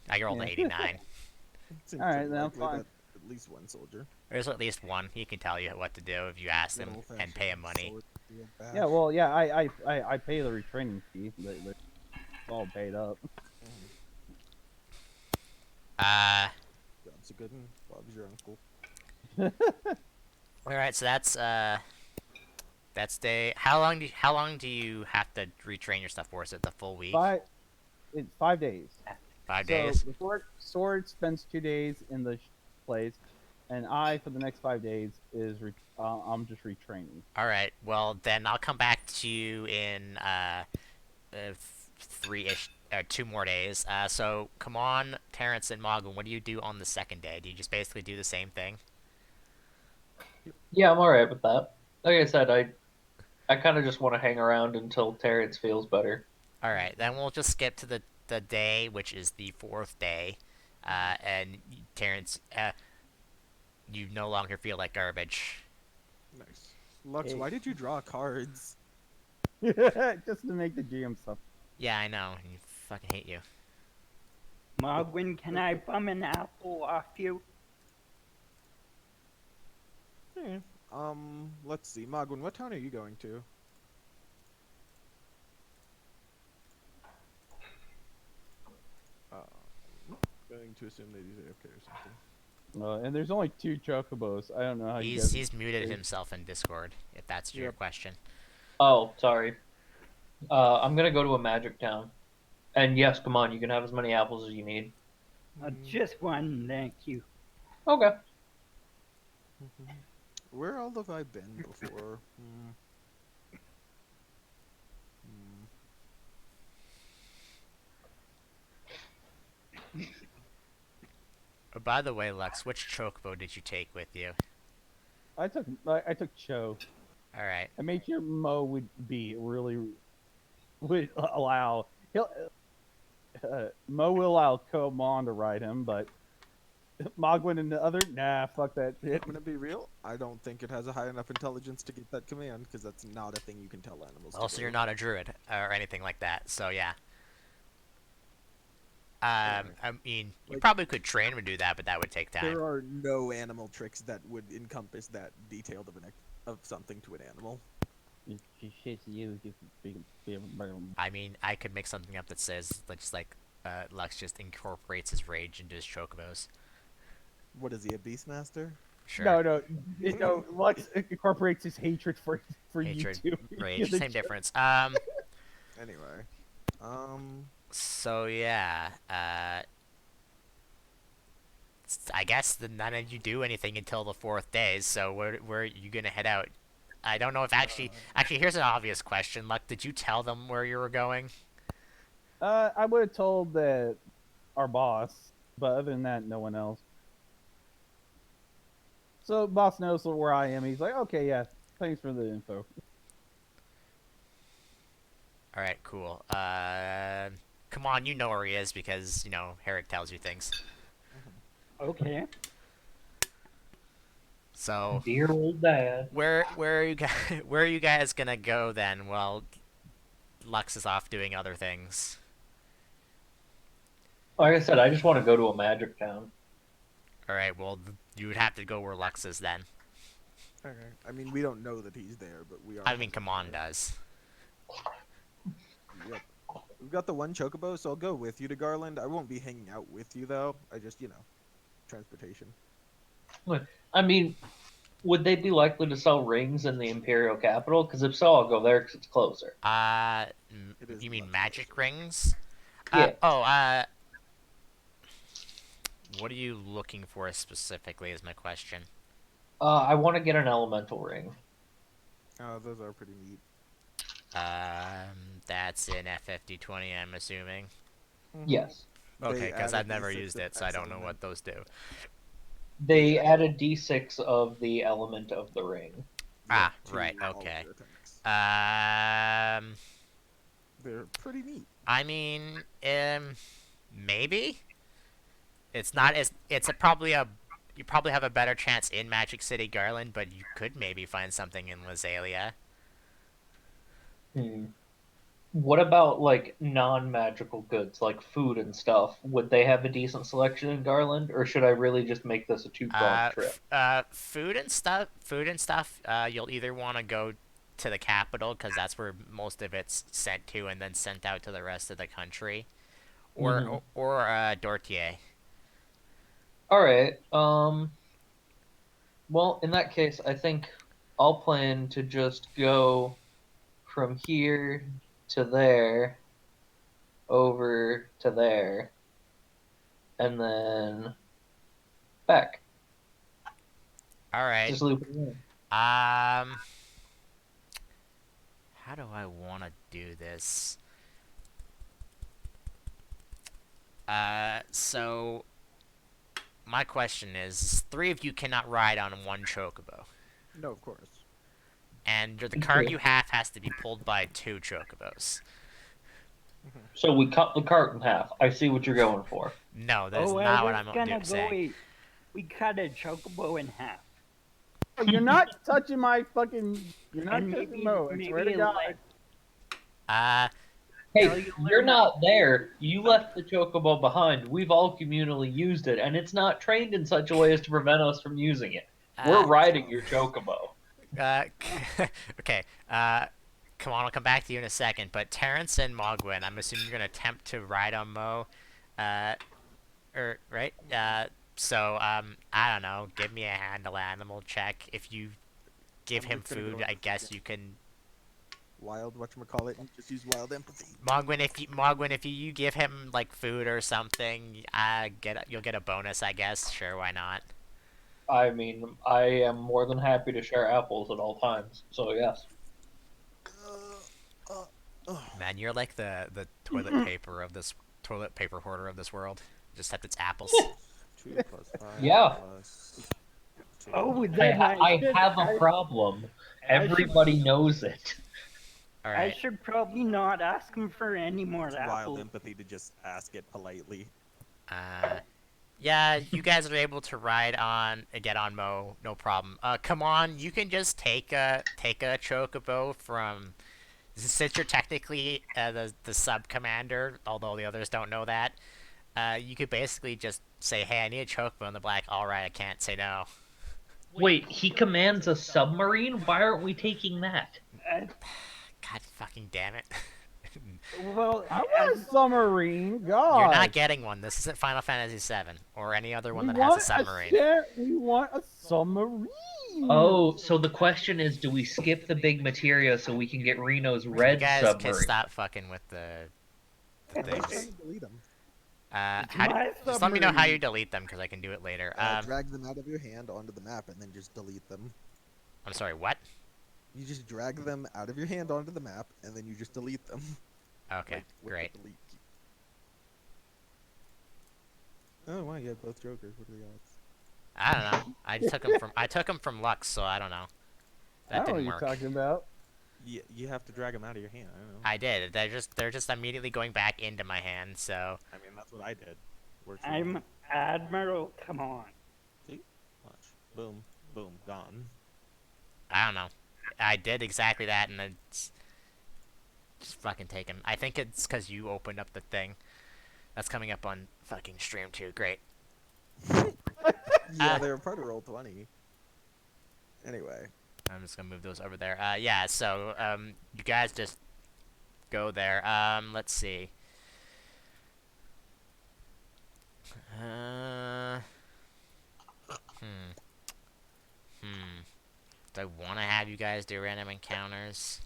I rolled an Yeah. 89. Seems Alright, pretty then likely fine. that at least one soldier. There's at least one. He can tell you what to do if you ask Good him and old-fashioned pay him money. sword field bash. Yeah, well, yeah, I pay the retraining fee. It's all paid up. Job's a good one. Bob's your uncle. Alright, so that's day. How long do you have to retrain your stuff for? Is it the full week? It's 5 days. 5 So days? the sword spends 2 days in the place, and for the next 5 days I'm just retraining. Alright, well then I'll come back to you in 2 more days. So come on, Terrence and Mogul, what do you do on the second day? Do you just basically do the same thing? Yeah, I'm alright with that. Like I said, I kind of just want to hang around until Terrence feels better. Alright, then we'll just skip to the day, which is the 4th day. And Terrence, you no longer feel like garbage. Nice. Lux, Hey. why did you draw cards? Just to make the GM stuff. Yeah, I know. You fucking hate you. Mogwin, can I bum an apple off you? Let's see. Magwin, what town are you going to? going to assume that he's AFK or something. And there's only 2 chocobos. I don't know how you He's guys. he's muted Great. himself in Discord, if that's your Yep. question. Oh, sorry. I'm gonna go to a magic town. And yes, come on, you can have as many apples as you need. Just one, thank you. Okay. Where all have I been before? Oh, by the way, Lux, which chocobo did you take with you? I took Cho. All right. I made sure Mo would allow Mo will allow Komon to ride him, but Mogwin and the other, nah, fuck that shit. I'm gonna be real. I don't think it has a high enough intelligence to get that command because that's not a thing you can tell animals. Also, to you're do. not a druid or anything like that, so yeah. Right. I mean, you Like- probably could train him to do that, but that would take time. There are no animal tricks that would encompass that detailed of something to an animal. She shits you. I mean, I could make something up that says, just like, Lux just incorporates his rage into his chocobos. What is he, a beastmaster? Sure. No. Lux incorporates his hatred for Hatred, you two. rage, The same Cho- difference. Anyway, So yeah, I guess none of you do anything until the 4th day. So where are you gonna head out? I don't know if actually here's an obvious question. Luck, did you tell them where you were going? I would have told our boss, but other than that, no one else. So boss knows where I am. He's like, okay, yeah, thanks for the info. All right, cool. Come on, you know where he is because Herrick tells you things. Okay. So Dear old dad. where are you guys where are you guys gonna go then? Well, Lux is off doing other things. Like I said, I just want to go to a magic town. All right, well you would have to go where Lux is then. okay. I mean, we don't know that he's there, but we are. I mean, come on, does. Yep. We've got the one chocobo, so I'll go with you to Garland. I won't be hanging out with you though. I just, transportation. I mean, would they be likely to sell rings in the Imperial capital? Because if so, I'll go there because it's closer. It is You mean much magic closer. rings? Yeah. What are you looking for specifically? Is my question. I want to get an elemental ring. Those are pretty neat. That's in FFD20, I'm assuming. Yes. Okay, They because added I've never D6 used of it, so I don't know X-element. what those do. They added D6 of the element of the ring. Ah, to right, all of okay. your attacks. Um, They're pretty neat. I mean, maybe. It's not as you probably have a better chance in Magic City Garland, but you could maybe find something in Lazalia. What about like non-magical goods, like food and stuff? Would they have a decent selection in Garland, or should I really just make this a two-pronged trip? Food and stuff. You'll either want to go to the capital because that's where most of it's sent to, and then sent out to the rest of the country, or Dortier. All right. Well, in that case, I think I'll plan to just go from here to there, over to there, and then back. All right. Just loop it in. How do I want to do this? So my question is, 3 of you cannot ride on one chocobo, No, of course. and the cart you have has to be pulled by 2 chocobos. So we cut the cart in half. I see what you're going for. No, that's I not what was I'm gonna saying. We cut a chocobo in half. You're not touching my fucking. You're not And touching maybe- Mo. I swear to maybe God. let- Hey, Tell you you're later. not there. You left the chocobo behind. We've all communally used it, and it's not trained in such a way as to prevent us from using it. We're riding your chocobo. Okay. Come on, I'll come back to you in a second. But Terrence and Mogwin, I'm assuming you're gonna attempt to ride on Mo. or right? I don't know. Give me a handle animal check. If you give I'm him just gonna go food, with I the guess freaking you can. wild whatchamacallit and just use wild empathy. Mogwin, if you give him like food or something, you'll get a bonus, I guess. Sure, why not? I mean, I am more than happy to share apples at all times. So yes. Uh, uh, Man, you're like the toilet paper hoarder of this world. Just have its apples. 2 plus 5 Yeah. plus 2. Oh, then I have a problem. I should Everybody knows it. All I right. should probably not ask him for any more It's wild apples. empathy to just ask it politely. Uh, yeah, you guys are able to ride on, get on Mo, no problem. Come on, you can just take a chocobo from, since you're technically the sub commander, although the others don't know that. You could basically just say, "Hey, I need a chocobo," and they're like, "All right, I can't say no." Wait, he commands a submarine? Why aren't we taking that? Uh, God fucking damn it! well, I want a submarine. God. You're not getting one. This isn't Final Fantasy VII or any other one We that has a want submarine. we want a submarine. Oh, so the question is, do we skip the big materia so we can get Reno's You red guys can submarine? stop fucking with the I'm just things. trying to delete them. it's How my just let me know how you submarine. delete them because I can do it later. Drag them out of your hand onto the map and then just delete them. I'm sorry. What? You just drag them out of your hand onto the map and then you just delete them. Okay, Like, with the great. delete key. Oh wow, you have both jokers. What are the odds? I don't know. I took them from Lux, so I don't know. I That don't know what didn't you're work. talking about. You have to drag them out of your hand. I don't know. I did. They're just immediately going back into my hand. So I mean, that's what I did. Works for I'm me. Admiral. Come on. See? Watch. Boom. Boom. Gone. I don't know. I did exactly that, and then just fucking take him. I think it's because you opened up the thing. That's coming up on fucking stream too. Great. Yeah, they were part of Roll20. Anyway. I'm just gonna move those over there. Yeah. So you guys just go there. Let's see. Uh, hmm. Hmm. Do I want to have you guys do random encounters?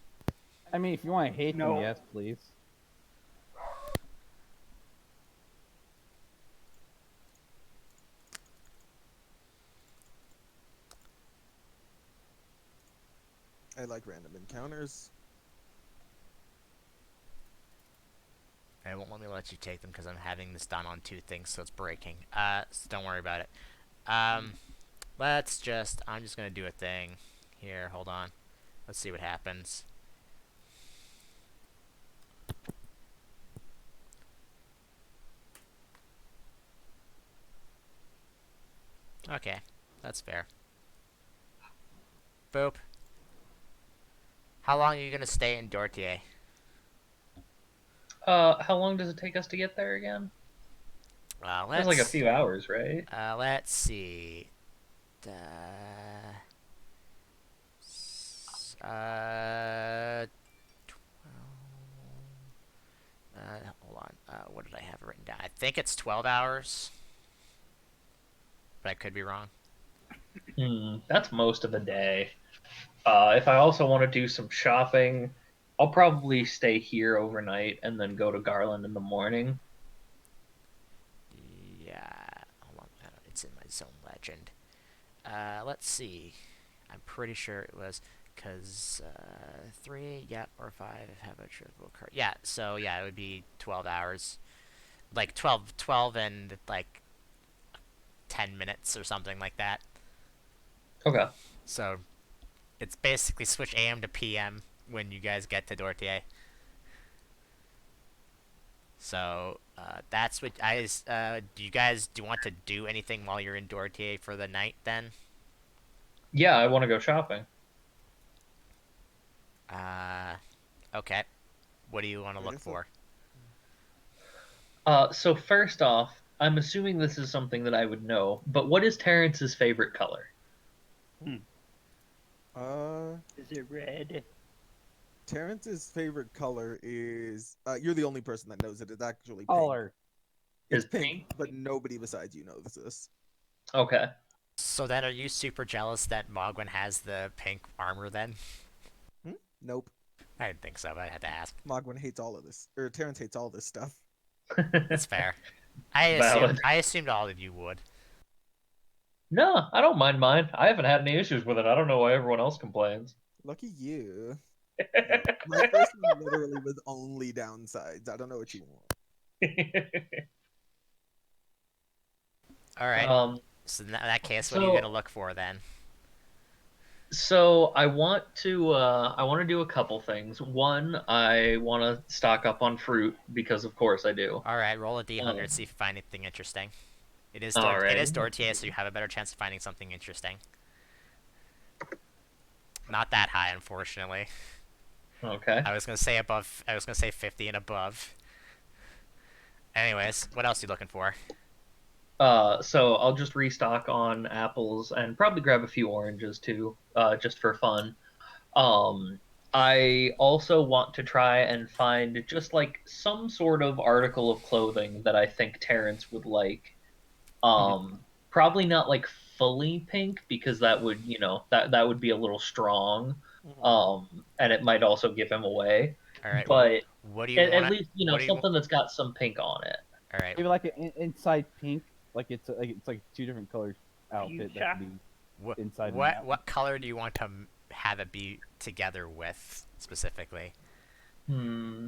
I mean, if you want to hate No. them, yes, please. I like random encounters. It won't let me let you take them because I'm having this done on two things, so it's breaking. So don't worry about it. Let's just, I'm just gonna do a thing. Here, hold on. Let's see what happens. Okay, that's fair. Boop. How long are you gonna stay in Dortier? How long does it take us to get there again? There's like a few hours, right? Let's see. Hold on. What did I have written down? I think it's 12 hours, but I could be wrong. That's most of the day. If I also want to do some shopping, I'll probably stay here overnight and then go to Garland in the morning. Yeah. Hold on. It's in my zone legend. Let's see. I'm pretty sure it was because 3, yeah, or 5 have a triple card. Yeah, so yeah, it would be 12 hours. Like 12 and like 10 minutes or something like that. Okay. So it's basically switch AM to PM when you guys get to Dortier. So that's what do you guys do you want to do anything while you're in Dortier for the night then? Yeah, I want to go shopping. Okay. What do you want to I look guess so. for? So first off, I'm assuming this is something that I would know, but what is Terrence's favorite color? Is it red? Terrence's favorite color is. You're the only person that knows it. It's actually pink. Color. It's Is pink, but nobody besides you knows this. Okay. So then, are you super jealous that Mogwin has the pink armor? Then Nope. I didn't think so, but I had to ask. Mogwin hates all of this, or Terrence hates all this stuff. That's fair. Valid. I assumed all of you would. No, I don't mind mine. I haven't had any issues with it. I don't know why everyone else complains. Lucky you. No, my first one literally was only downsides. I don't know what you want. All right. um, So in that case, what are you so gonna look for then? so I want to do a couple things. One, I want to stock up on fruit because of course I do. All right, roll a d100, Um, see if you find anything interesting. all It right. is Dortier, so you have a better chance of finding something interesting. Not that high, unfortunately. Okay. I was gonna say above. I was gonna say 50 and above. Anyways, what else are you looking for? So I'll just restock on apples and probably grab a few oranges too, just for fun. Um, I also want to try and find just like some sort of article of clothing that I think Terrence would like. Probably not like fully pink because that would, that would be a little strong. And it might also give him away. All right. But What do you at want? least, What do you? something that's got some pink on it. All right. Maybe like an inside pink, like it's like two different colors outfit Fuchsia. that could be What inside. and what out. what color do you want to have it be together with specifically? Hmm.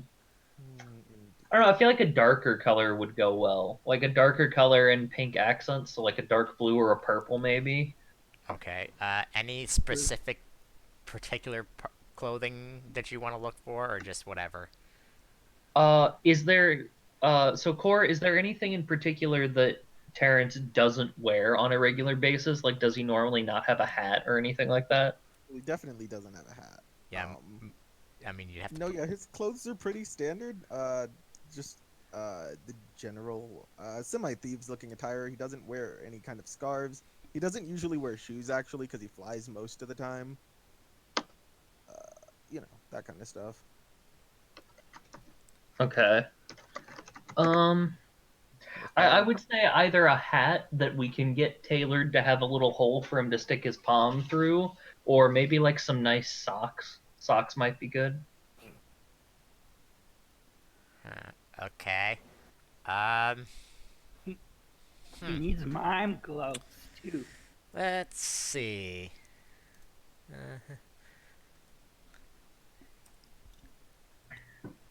I don't know. I feel like a darker color would go well, like a darker color and pink accents, so like a dark blue or a purple, maybe. Okay. Any specific particular clothing that you want to look for, or just whatever? Is there, so Core, is there anything in particular that Terrence doesn't wear on a regular basis? Like, does he normally not have a hat or anything like that? He definitely doesn't have a hat. Yeah. Um, I mean, you have to. no, yeah, his clothes are pretty standard. Just the general semi-thieves looking attire. He doesn't wear any kind of scarves. He doesn't usually wear shoes actually because he flies most of the time. That kind of stuff. Okay. I would say either a hat that we can get tailored to have a little hole for him to stick his palm through, or maybe like some nice socks. Socks might be good. Okay. Um. He needs mime gloves too. Let's see.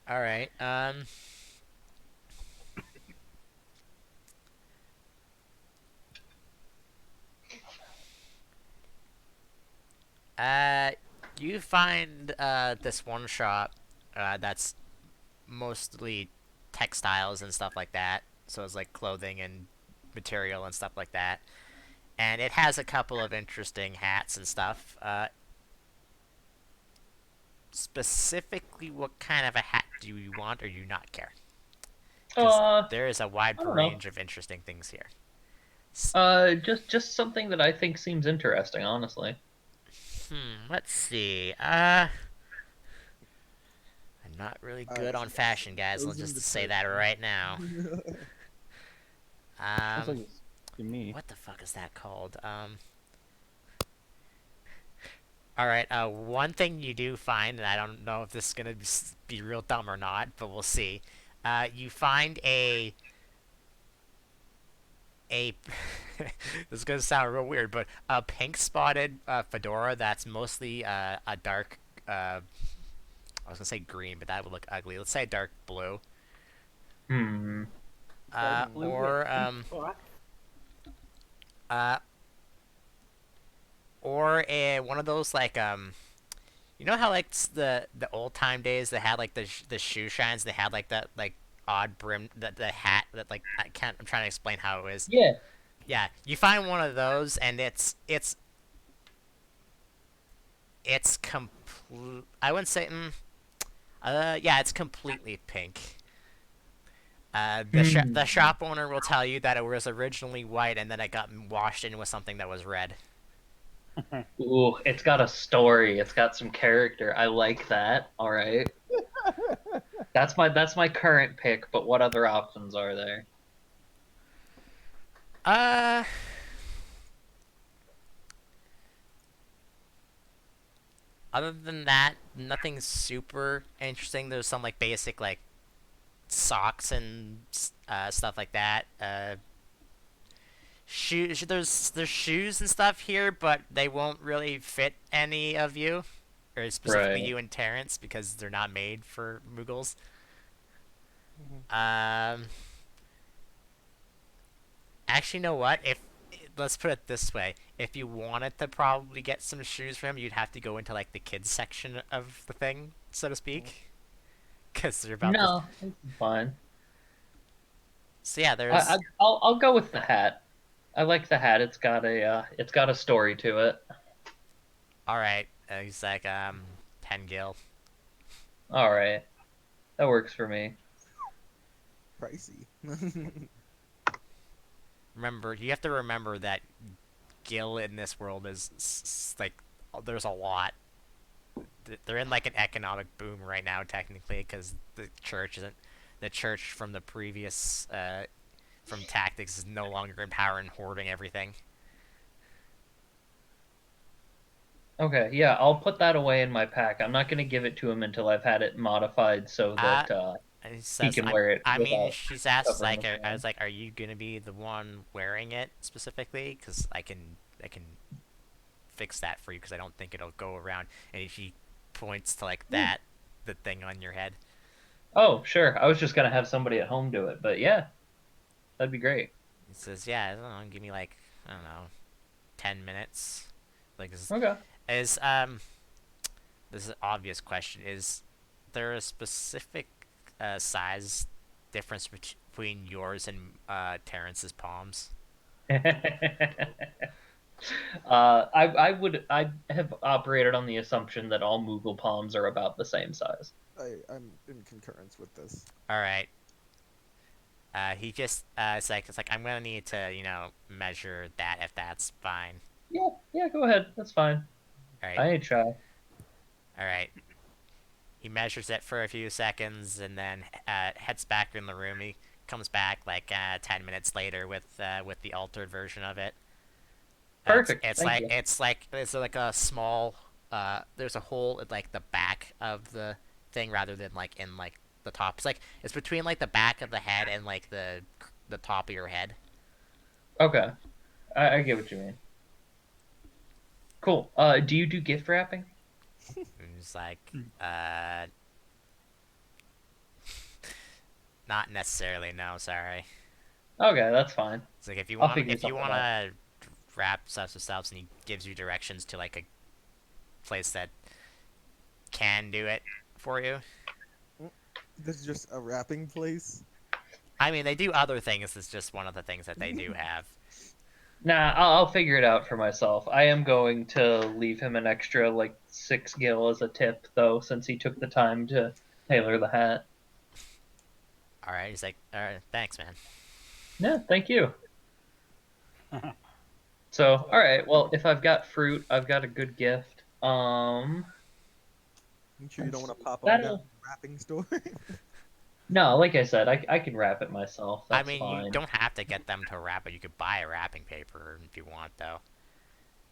All right. You find this one shop that's mostly textiles and stuff like that. So it's like clothing and material and stuff like that. And it has a couple of interesting hats and stuff. Specifically, what kind of a hat do you want, or do you not care? 'Cause there is a wide I don't know. range of interesting things here. Just something that I think seems interesting, honestly. Let's see. I'm not really good on fashion, guys. Let's Those in just the say that right now. Looks like it's to me. What the fuck is that called? All right. One thing you do find, and I don't know if this is gonna be real dumb or not, but we'll see. You find a this is gonna sound real weird, but a pink spotted fedora that's mostly a dark. I was gonna say green, but that would look ugly. Let's say dark blue. Hmm. Blue Or with pink spots. uh, or one of those like you know how like the old time days they had like the shoe shines, they had like that like odd brim, the hat that like I'm trying to explain how it is. Yeah. Yeah, you find one of those and it's complete. I wouldn't say. Yeah, it's completely pink. The shop owner will tell you that it was originally white and then it got washed in with something that was red. Ooh, it's got a story. It's got some character. I like that. All right. That's my current pick. But what other options are there? Uh, other than that, nothing super interesting. There's some like basic like socks and stuff like that. Shoes. There's shoes and stuff here, but they won't really fit any of you, or specifically Right. you and Terrence, because they're not made for Muggles. Mhm. Actually, you know what? If let's put it this way, if you wanted to probably get some shoes for him, you'd have to go into like the kids section of the thing, so to speak, because they're about to. No, it's fine. So yeah, I, there's. I'll go with the hat. I like the hat. It's got a story to it. All right. He's like 10 gil. All right, that works for me. Pricey. Remember, you have to remember that gil in this world is like there's a lot. They're in like an economic boom right now, technically, because the church from the previous from tactics is no longer in power and hoarding everything. Okay, yeah, I'll put that away in my pack. I'm not gonna give it to him until I've had it modified so that And he he says, can wear it I mean, without she's asked covering like, his I hand. was like, are you gonna be the one wearing it specifically? Because I can fix that for you because I don't think it'll go around. And if he points to like Hmm. that, the thing on your head. Oh, sure. I was just gonna have somebody at home do it, but yeah, that'd be great. He says, yeah, I don't know, give me like, I don't know, 10 minutes. Like Okay. is this is an obvious question. Is there a specific size difference between yours and Terrence's palms? I have operated on the assumption that all Moogle palms are about the same size. I'm in concurrence with this. All right. He just it's like I'm gonna need to measure that if that's fine. Yeah, yeah, go ahead. That's fine. All right. I ain't shy. All right. He measures it for a few seconds and then heads back in the room. He comes back like 10 minutes later with the altered version of it. Perfect. Thank you. It's like a small there's a hole at like the back of the thing rather than like in like the top. It's between like the back of the head and like the top of your head. Okay. I get what you mean. Cool. Do you do gift wrapping? And he's like not necessarily, no, sorry. Okay, that's fine. It's like I'll figure if you something want out. to wrap stuff with stuff and he gives you directions to like a place that can do it for you. This is just a wrapping place. I mean, they do other things. It's just one of the things that they do have. Nah, I'll figure it out for myself. I am going to leave him an extra like 6 gil as a tip, though, since he took the time to tailor the hat. All right, he's like, all right, thanks, man. Yeah, thank you. So, all right. Well, if I've got fruit, I've got a good gift. You sure you don't want to pop on down to That'll. the wrapping store? No, like I said, I can wrap it myself. I That's mean, you fine. don't have to get them to wrap it. You could buy a wrapping paper if you want, though.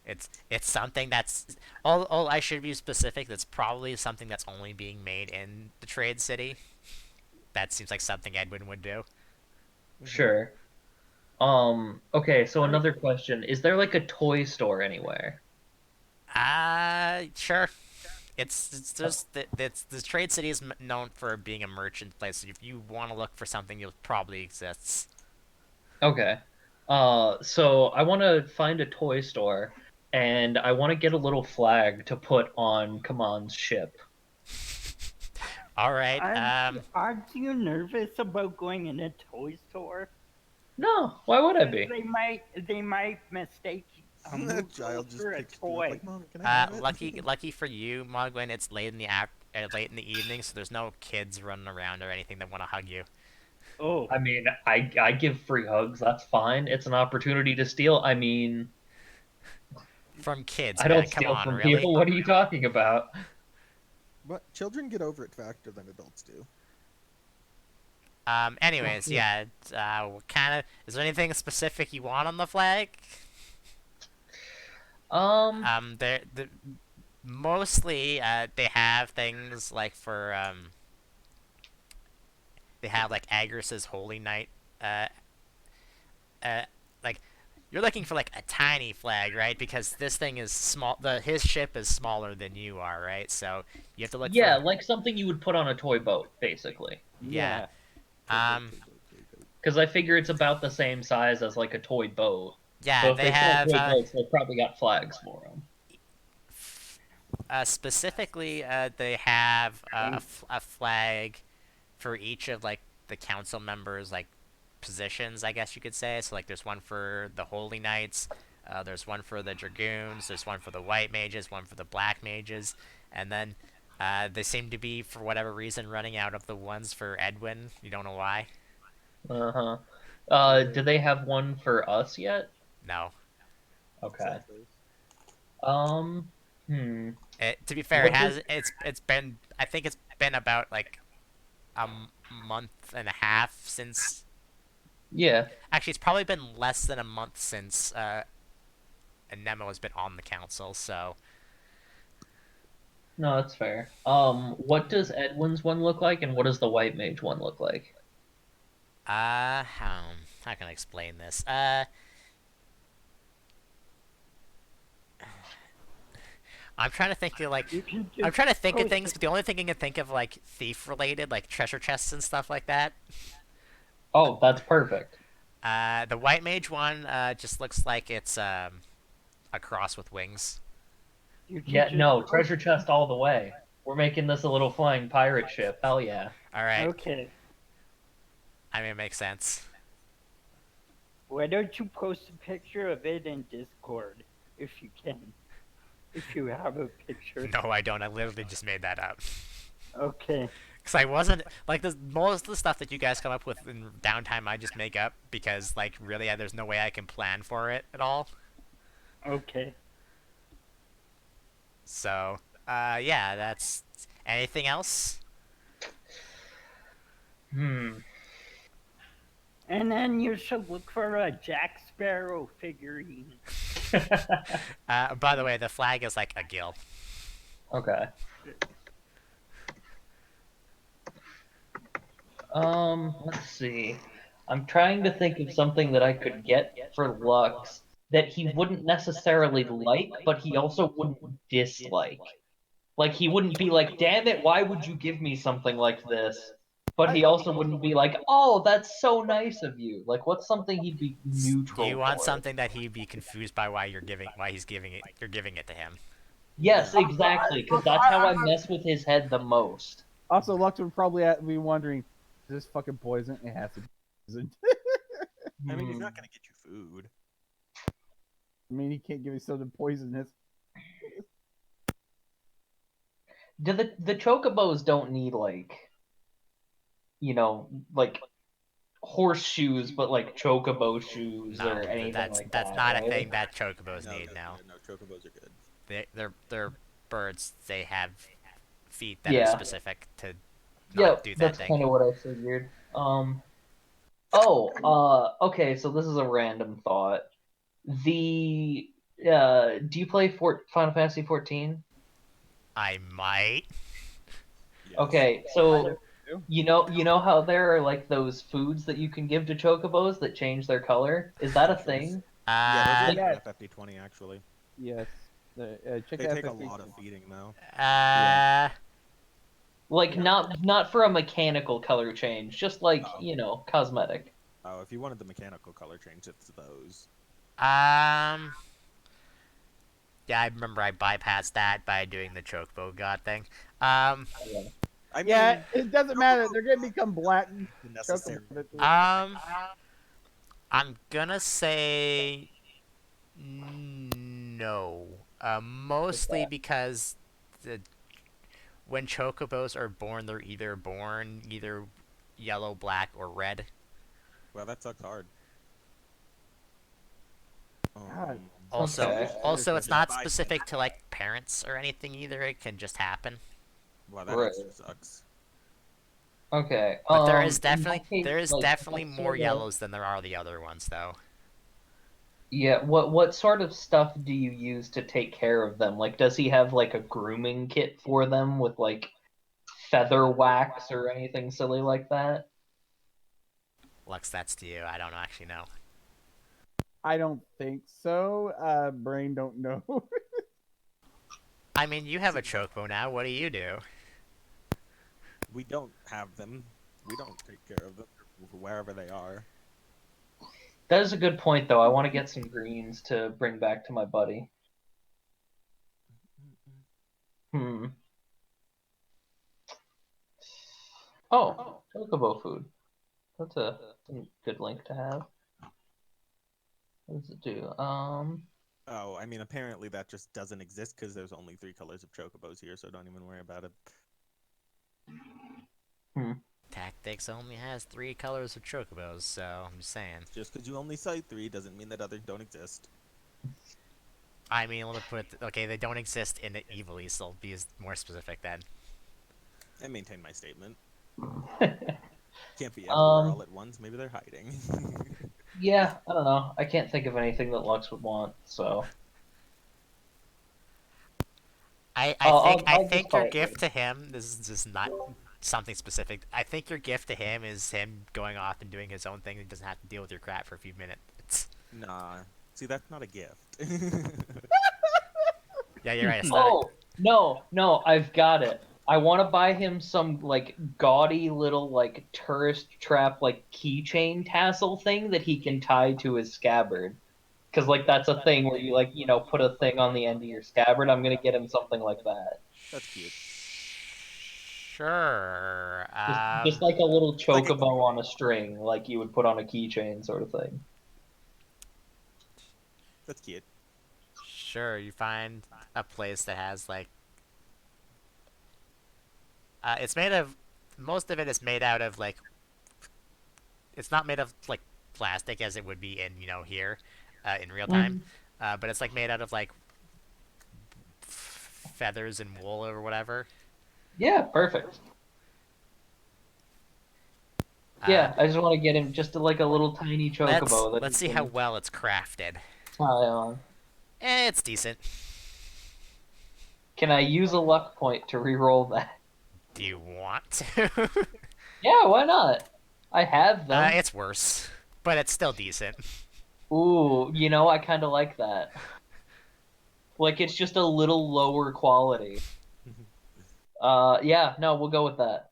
It's something that's all I should be specific. That's probably something that's only being made in the Trade City. That seems like something Edwin would do. Sure. Okay, so another question. Is there like a toy store anywhere? Sure. It's just that it's the Trade City is known for being a merchant place. So if you want to look for something, it probably exists. Okay. So I want to find a toy store, and I want to get a little flag to put on Kaman's ship. All right. Aren't you nervous about going in a toy store? No, why would I be? They might mistake a That Moogle child just for a picks you up toy. like, Mom, can I have it? Lucky for you, Mogwin, it's late in the late in the evening, so there's no kids running around or anything that want to hug you. Oh, I mean, I give free hugs. That's fine. It's an opportunity to steal. I mean, From kids, I man. don't Come steal on, from really? people. What are you talking about? But children get over it faster than adults do. Anyways, yeah. What kind of? Is there anything specific you want on the flag? The mostly they have things like for they have like Agris's Holy Night. Uh, like you're looking for like a tiny flag, right? Because this thing is small. His ship is smaller than you are, right? So you have to look Yeah, for. like something you would put on a toy boat, basically. Yeah. Yeah. Because I figure it's about the same size as like a toy boat. Yeah. So if They they sell have toy boats, they've probably got flags for them. specifically they have a flag for each of like the council members like positions, I guess you could say. So like there's one for the Holy Knights, there's one for the Dragoons, there's one for the White Mages, one for the Black Mages, and then they seem to be for whatever reason running out of the ones for Edwin. You don't know why? Uh-huh. Do they have one for us yet? No. Okay. Um, hmm. To be fair, What does- it's been I think it's been about like month and a half since. Yeah. Actually, it's probably been less than a month since Nemo has been on the council. So No, that's fair. What does Edwin's one look like, and what does the White Mage one look like? how can I explain this? I'm trying to think of like You can I'm just trying to think of post things, but the only thing I can think of like thief related, like treasure chests and stuff like that. Oh, that's perfect. The white mage one just looks like it's a cross with wings. You can Yeah, just no, post- treasure chest all the way. We're making this a little flying pirate ship. Hell yeah. All right, Okay. I mean it makes sense. Why don't you post a picture of it in Discord if you can? If you have a picture. No, I don't. I literally just made that up. Okay. Because I wasn't like most of the stuff that you guys come up with in downtime. I just make up because like really, there's no way I can plan for it at all. Okay. So, yeah, that's anything else. Hmm. And then you should look for a Jack Sparrow figurine. By the way, the flag is like a gill. Okay. Let's see. I'm trying to think of something that I could get for Lux that he wouldn't necessarily like, but he also wouldn't dislike. Like, he wouldn't be like, damn it, why would you give me something like this? But he also wouldn't be like, oh, that's so nice of you. Like, what's something he'd be neutral You want for? something that he'd be confused by why he's giving it. You're giving it to him. Yes, exactly, because that's how I mess with his head the most. Also, Lux would probably be wondering, is this fucking poison? It has to be poison. I mean, he's Hmm. not gonna get you food. I mean, he can't give you something poisonous. The chocobos don't need like, like horseshoes, but like chocobo shoes No, or anything that's like that's that. not a right? thing that chocobos need now. No, chocobos are good. They're birds. They have feet that are Yeah. specific to Yeah, not do that that's thing. kind of what I figured. Okay, so this is a random thought. Do you play Final Fantasy 14? I might. Yes. Okay, I so do. you know how there are like those foods that you can give to chocobos that change their color? Is that a thing? Yeah, those Yeah. are FFP20 actually. Yes. Check They that take a FFP. lot of feeding though. Like not for a mechanical color change, just like, cosmetic. Oh, if you wanted the mechanical color change, it's those. Yeah, I remember I bypassed that by doing the chocobo god thing. I mean, Yeah, it doesn't matter. They're gonna become black. the necessary. I'm gonna say no. Mostly because when chocobos are born, they're either born yellow, black, or red. Well, that sucks hard. God. Also, Okay. also, it's not specific to like parents or anything either. It can just happen. Wow, that Right. actually sucks. Okay. But there is In that definitely case, there is like, definitely what more sort of- yellows than there are the other ones, though. Yeah, what sort of stuff do you use to take care of them? Like, does he have like a grooming kit for them with like feather wax or anything silly like that? Lux, that's to you. I don't actually know. I don't think so. Brain don't know. I mean, you have a chocobo now. What do you do? We don't have them. We don't take care of them wherever they are. That is a good point, though. I want to get some greens to bring back to my buddy. Hmm. Oh, chocobo food. That's a good link to have. What does it do? Oh, I mean, apparently that just doesn't exist because there's only 3 colors of chocobos here, so don't even worry about it. Tactics only has 3 colors of chocobos, so I'm just saying. Just because you only cite 3 doesn't mean that others don't exist. I mean, let me put it. Okay, they don't exist in it evilly, so I'll be more specific then. I maintain my statement. Can't be everywhere all at once. Maybe they're hiding. Yeah, I don't know. I can't think of anything that Lux would want, so I I'll just think call your it gift to him. This is just not something specific. I think your gift to him is him going off and doing his own thing. He doesn't have to deal with your crap for a few minutes. Nah. See, that's not a gift. Yeah, you're right. It's not. Oh, no, I've got it. I want to buy him some like gaudy little like tourist trap like keychain tassel thing that he can tie to his scabbard. Cause like that's a thing where you like, you know, put a thing on the end of your scabbard. I'm gonna get him something like that. That's cute. Sure. Just like a little Like a- chocobo on a string, like you would put on a keychain sort of thing. That's cute. Sure. You find a place that has like. It's made of. Most of it is made out of like. It's not made of like plastic as it would be in here, in real time. But it's like made out of like feathers and wool or whatever. Yeah, perfect. Yeah, I just want to get him just like a little tiny chocobo that Let's he see how can well it's crafted. tie on. It's decent. Can I use a luck point to re-roll that? Do you want to? Yeah, why not? I have them. It's worse, but it's still decent. Ooh, you know, I kind of like that. Like it's just a little lower quality. Yeah, no, we'll go with that.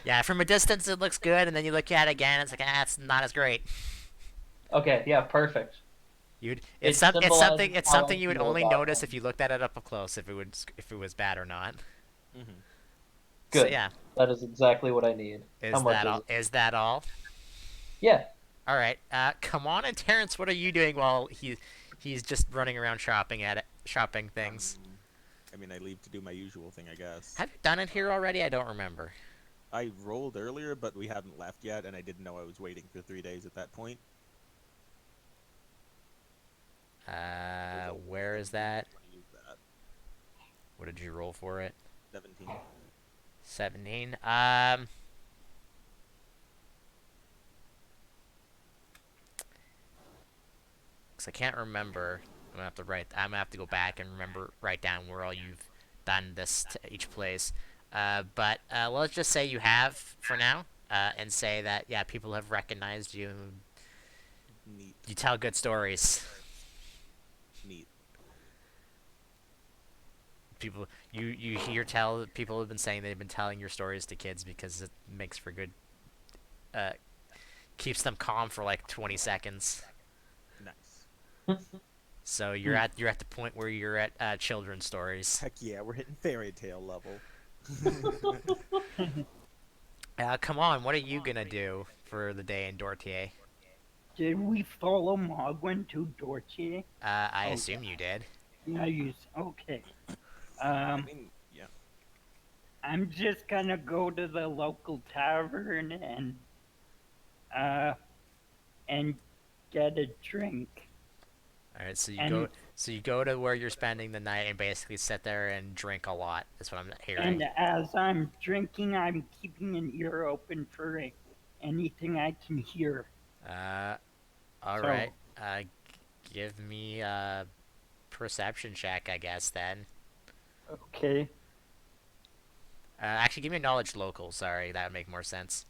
Yeah, from a distance it looks good, and then you look at it again, it's like, it's not as great. Okay, yeah, perfect. It symbolizes It's how I something you would feel only about notice them. if you looked at it up close, if it was bad or not. Hmm. So Good. yeah, That is exactly what I need. is How much that is all? it? Is that all? Yeah. All right. Come on, and Terrence, what are you doing while he's just running around shopping things? I mean, I leave to do my usual thing, I guess. Have you done it here already? I don't remember. I rolled earlier, but we hadn't left yet, and I didn't know I was waiting for 3 days at that point. Where is that? Use that. What did you roll for it? 17. 17. Cause I can't remember. I'm gonna have to go back and write down where all you've done this to each place. But let's just say you have for now, and say that yeah, people have recognized you. Neat. You tell good stories. Neat. You hear people have been saying they've been telling your stories to kids because it makes for good. Keeps them calm for like 20 seconds. Nice. So you're at the point where you're at children's stories. Heck yeah, we're hitting fairy tale level. Come on, what are you gonna do for the day in Dortier? Did we follow Mogwin to Dortier? I Oh. assume you did. Nice. Okay. I mean, yeah. I'm just gonna go to the local tavern and get a drink. All right, so And- So you go to where you're spending the night and basically sit there and drink a lot. That's what I'm hearing. And as I'm drinking, I'm keeping an ear open for anything I can hear. All So, right. Give me a perception check, I guess then. okay. Actually, give me a knowledge local. Sorry, that would make more sense.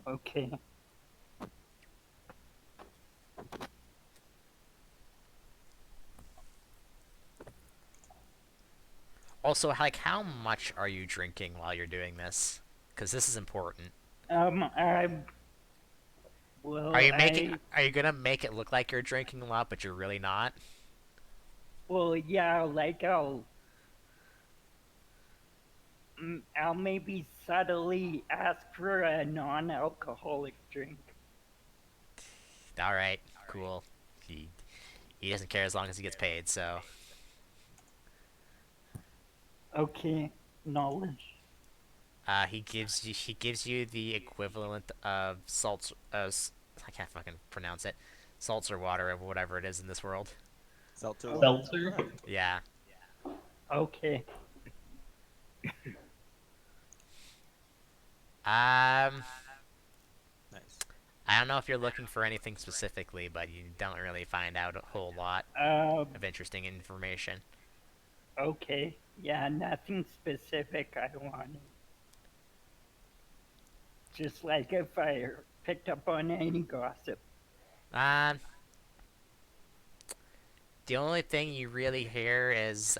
Okay. Also, like, how much are you drinking while you're doing this? Because this is important. I well, Are you making? Are you gonna make it look like you're drinking a lot, but you're really not? well, yeah, like I'll maybe subtly ask for a non-alcoholic drink. All right, cool. He doesn't care as long as he gets paid. So, Okay, knowledge. he gives you the equivalent of salts. I can't fucking pronounce it. Salts or water or whatever it is in this world. Seltzer. Seltzer? Yeah. Okay. Um, Nice. I don't know if you're looking for anything specifically, but you don't really find out a whole lot of interesting information. Okay. Yeah, nothing specific I wanted. Just like if I picked up on any gossip. Um, the only thing you really hear is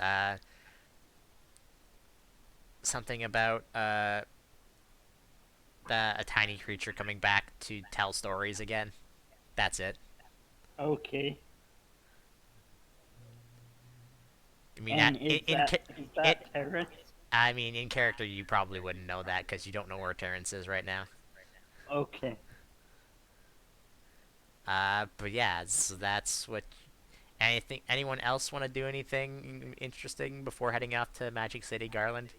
something about a tiny creature coming back to tell stories again. That's it. Okay. I mean, And is that it. Terrence? I mean, in character, you probably wouldn't know that because you don't know where Terrence is right now. Okay. But yeah, so that's what. Anything? Anyone else want to do anything interesting before heading off to Magic City, Garland?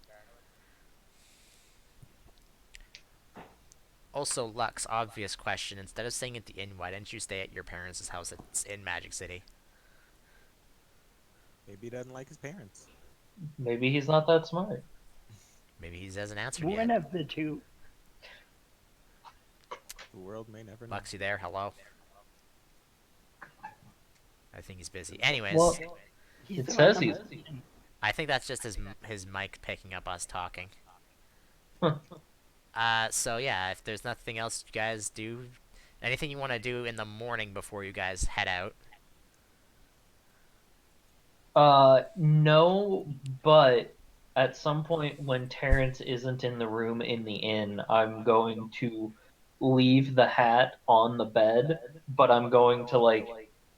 Also, Lux, obvious question. Instead of staying at the inn, why didn't you stay at your parents' house that's in Magic City? Maybe he doesn't like his parents. Maybe he's not that smart. Maybe he hasn't answered One yet. of the two. The world may never know. Lux, you there? Hello? I think he's busy. Anyways, Well, He's it on says the he's. mountain. I think that's just his mic picking up us talking. So yeah, if there's nothing else you guys do, anything you want to do in the morning before you guys head out? No, but at some point when Terrence isn't in the room in the inn, I'm going to leave the hat on the bed, but I'm going to like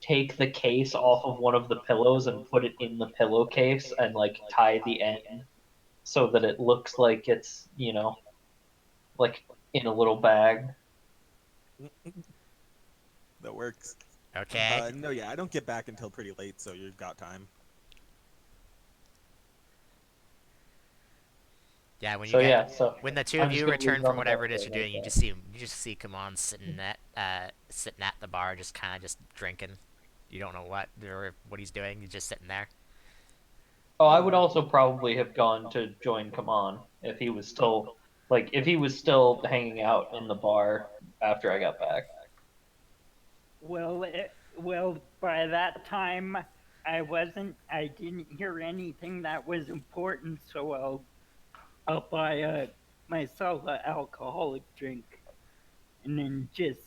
take the case off of one of the pillows and put it in the pillowcase and like tie the end so that it looks like it's, like in a little bag. That works. Okay. No, yeah, I don't get back until pretty late, so you've got time. Yeah, when you So get yeah, so when the 2 I'm of just you gonna leave return it on from the whatever it bed is you're like doing, that. you just see Kamon sitting at the bar, just kind of just drinking. You don't know what he's doing. He's just sitting there. Oh, I would also probably have gone to join Come On if he was still hanging out in the bar after I got back. Well, by that time, I didn't hear anything that was important, so I'll buy myself an alcoholic drink, and then just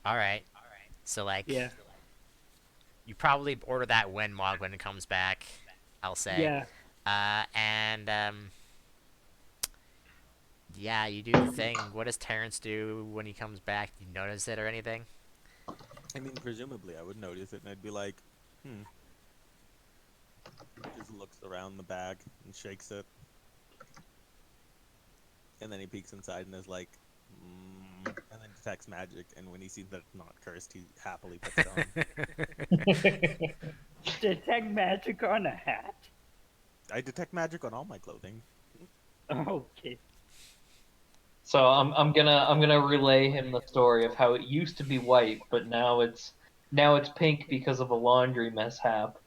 All right. So like, yeah, you probably order that when Mogwin comes back. I'll say. yeah. And yeah, you do the thing. What does Terrence do when he comes back? Do you notice it or anything? I mean, presumably I would notice it and I'd be like, hmm. He just looks around the bag and shakes it. And then he peeks inside and is like, and then detects magic. And when he sees that it's not cursed, he happily puts it on. Detect magic on a hat. I detect magic on all my clothing. Okay. So I'm gonna relay him the story of how it used to be white, but now it's pink because of a laundry mishap.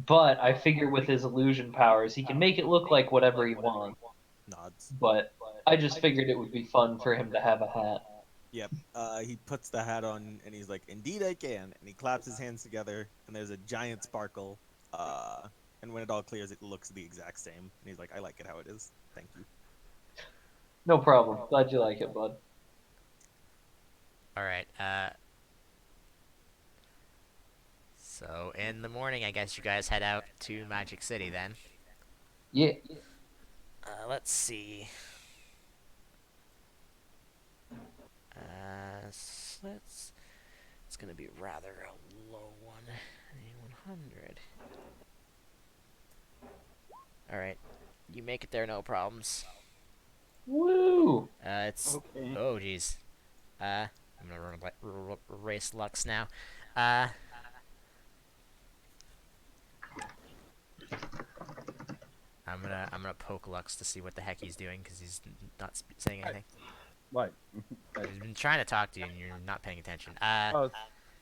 But I figure with his illusion powers, he can make it look like whatever he wants. Nods. But I just figured it would be fun for him to have a hat. Yep. He puts the hat on and he's like, "Indeed, I can." And he claps his hands together, and there's a giant sparkle. And when it all clears, it looks the exact same. And he's like, "I like it how it is. Thank you." No problem. Glad you like it, bud. All right. So in the morning, I guess you guys head out to Magic City then. Yeah. Let's see. Let's. It's gonna be rather a low one. 100. All right. You make it there, no problems. Woo! It's. Okay. Oh, jeez. I'm gonna erase Lux now. Uh. I'm gonna poke Lux to see what the heck he's doing because he's not saying anything. What? He's been trying to talk to you and you're not paying attention. Oh,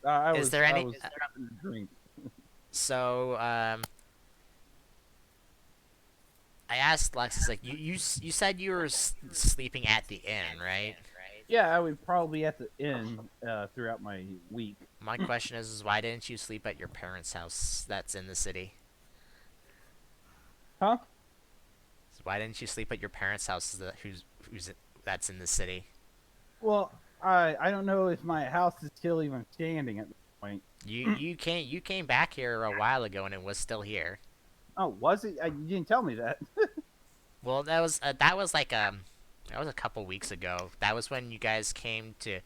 I Is was. there any- I was having a drink. So I asked Lux. It's like you said you were sleeping at the inn, right? Yeah, I would probably be at the inn throughout my week. My question is why didn't you sleep at your parents' house that's in the city? Huh? So why didn't you sleep at your parents' house who's that's in the city? Well, I don't know if my house is still even standing at this point. You came back here a while ago and it was still here. Oh, was it? You didn't tell me that. Well, that was like that was a couple weeks ago. That was when you guys came to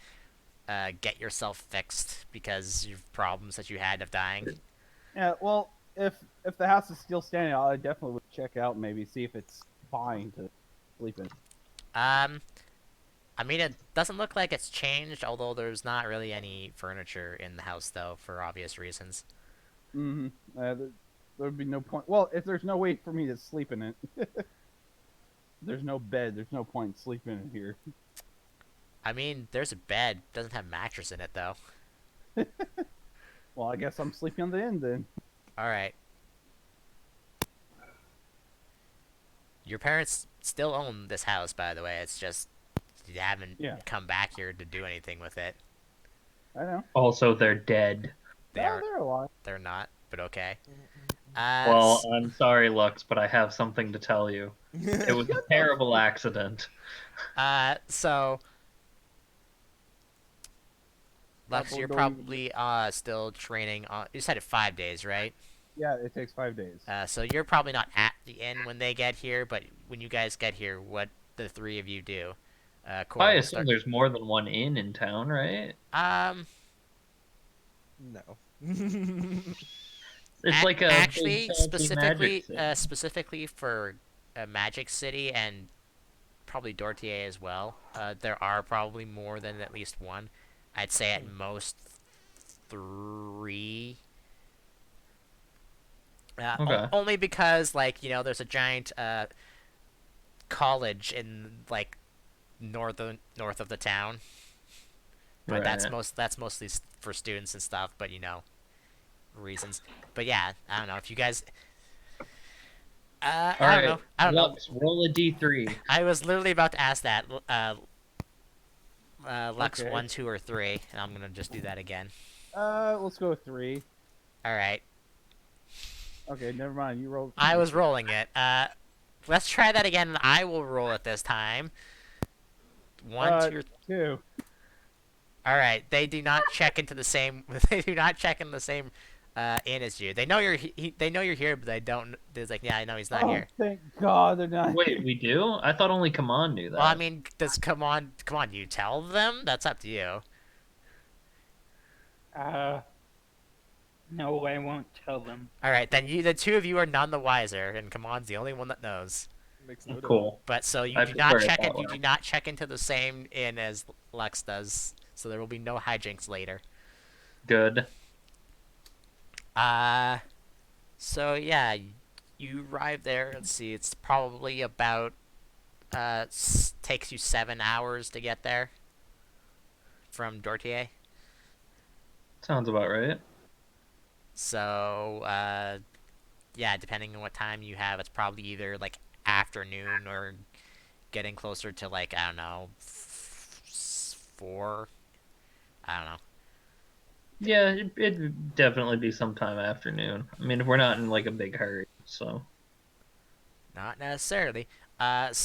get yourself fixed because of problems that you had of dying. Yeah. Well, if the house is still standing, I definitely would check out, maybe see if it's fine to sleep in. I mean, it doesn't look like it's changed, although there's not really any furniture in the house, though, for obvious reasons. Mm-hmm. There'd be no point. Well, if there's no way for me to sleep in it, there's no bed. There's no point in sleeping in here. I mean, there's a bed, doesn't have mattress in it, though. Well, I guess I'm sleeping on the end then. Alright. Your parents still own this house, by the way. It's just you haven't Yeah. come back here to do anything with it. I know. Also, they're dead. They No, are. they're alive. They're not, but okay. Well, I'm sorry, Lux, but I have something to tell you. It was a terrible accident. So Lux, Double you're door. probably still training on. You said it 5 days, right? Yeah, it takes 5 days. So you're probably not at the inn when they get here, but when you guys get here, what the three of you do? Cora I will assume start. there's more than one inn in town, right? No. It's like a big, actually fancy magic thing. specifically for Magic City and probably Dortier as well. There are probably more than at least one. I'd say at most 3. Okay. Only because, like, there's a giant college in like north of the town, but that's Right. mostly for students and stuff. But reasons. But yeah, I don't know if you guys. All I don't right, know. I don't know. Lux, roll a d3. I was literally about to ask that. Lux Okay. 1, 2, or 3, and I'm gonna just do that again. Let's go with 3. All right. Okay, never mind. You rolled. I was rolling it. Let's try that again, and I will roll it this time. 1, 2, or 2. All right. They do not check into the same. They do not check in the same inn as you. They know they know you're here, but they don't. They're like, yeah, I know he's not Oh, here. thank God they're not. Wait, we do? I thought only Kaman knew that. Well, I mean, come on, you tell them. That's up to you. No, I won't tell them. All right, then the two of you are none the wiser, and Kamon's the only one that knows. Makes no Cool. But so you I do not prefer it check that in. You way. do not check into the same inn as Lux does. So there will be no hijinks later. Good. So yeah, you arrive there. Let's see. It's probably about takes you 7 hours to get there from Dortier. Sounds about right. So, yeah, depending on what time you have, it's probably either like afternoon or getting closer to like I don't know, 4. I don't know. Yeah, it'd definitely be sometime afternoon. I mean, if we're not in like a big hurry, so. Not necessarily. Terrence,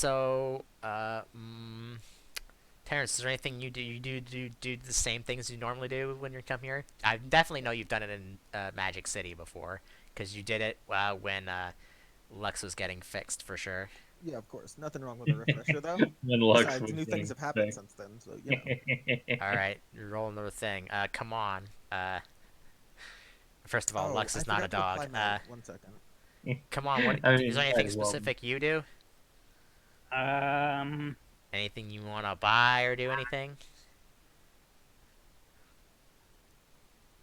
is there anything you do? You do the same things you normally do when you come here? I definitely know you've done it in Magic City before, because you did it when Lux was getting fixed for sure. Yeah, of course. Nothing wrong with a refresher though. When Lux Besides, was new things have happened since then, so you know. All right, you're rolling another thing. Come on. First of all, Oh, Lux I is not a forgot to apply dog. my 1 second. Come on. What I is mean, there anything well, specific you do? Um, Anything you want to buy or do anything?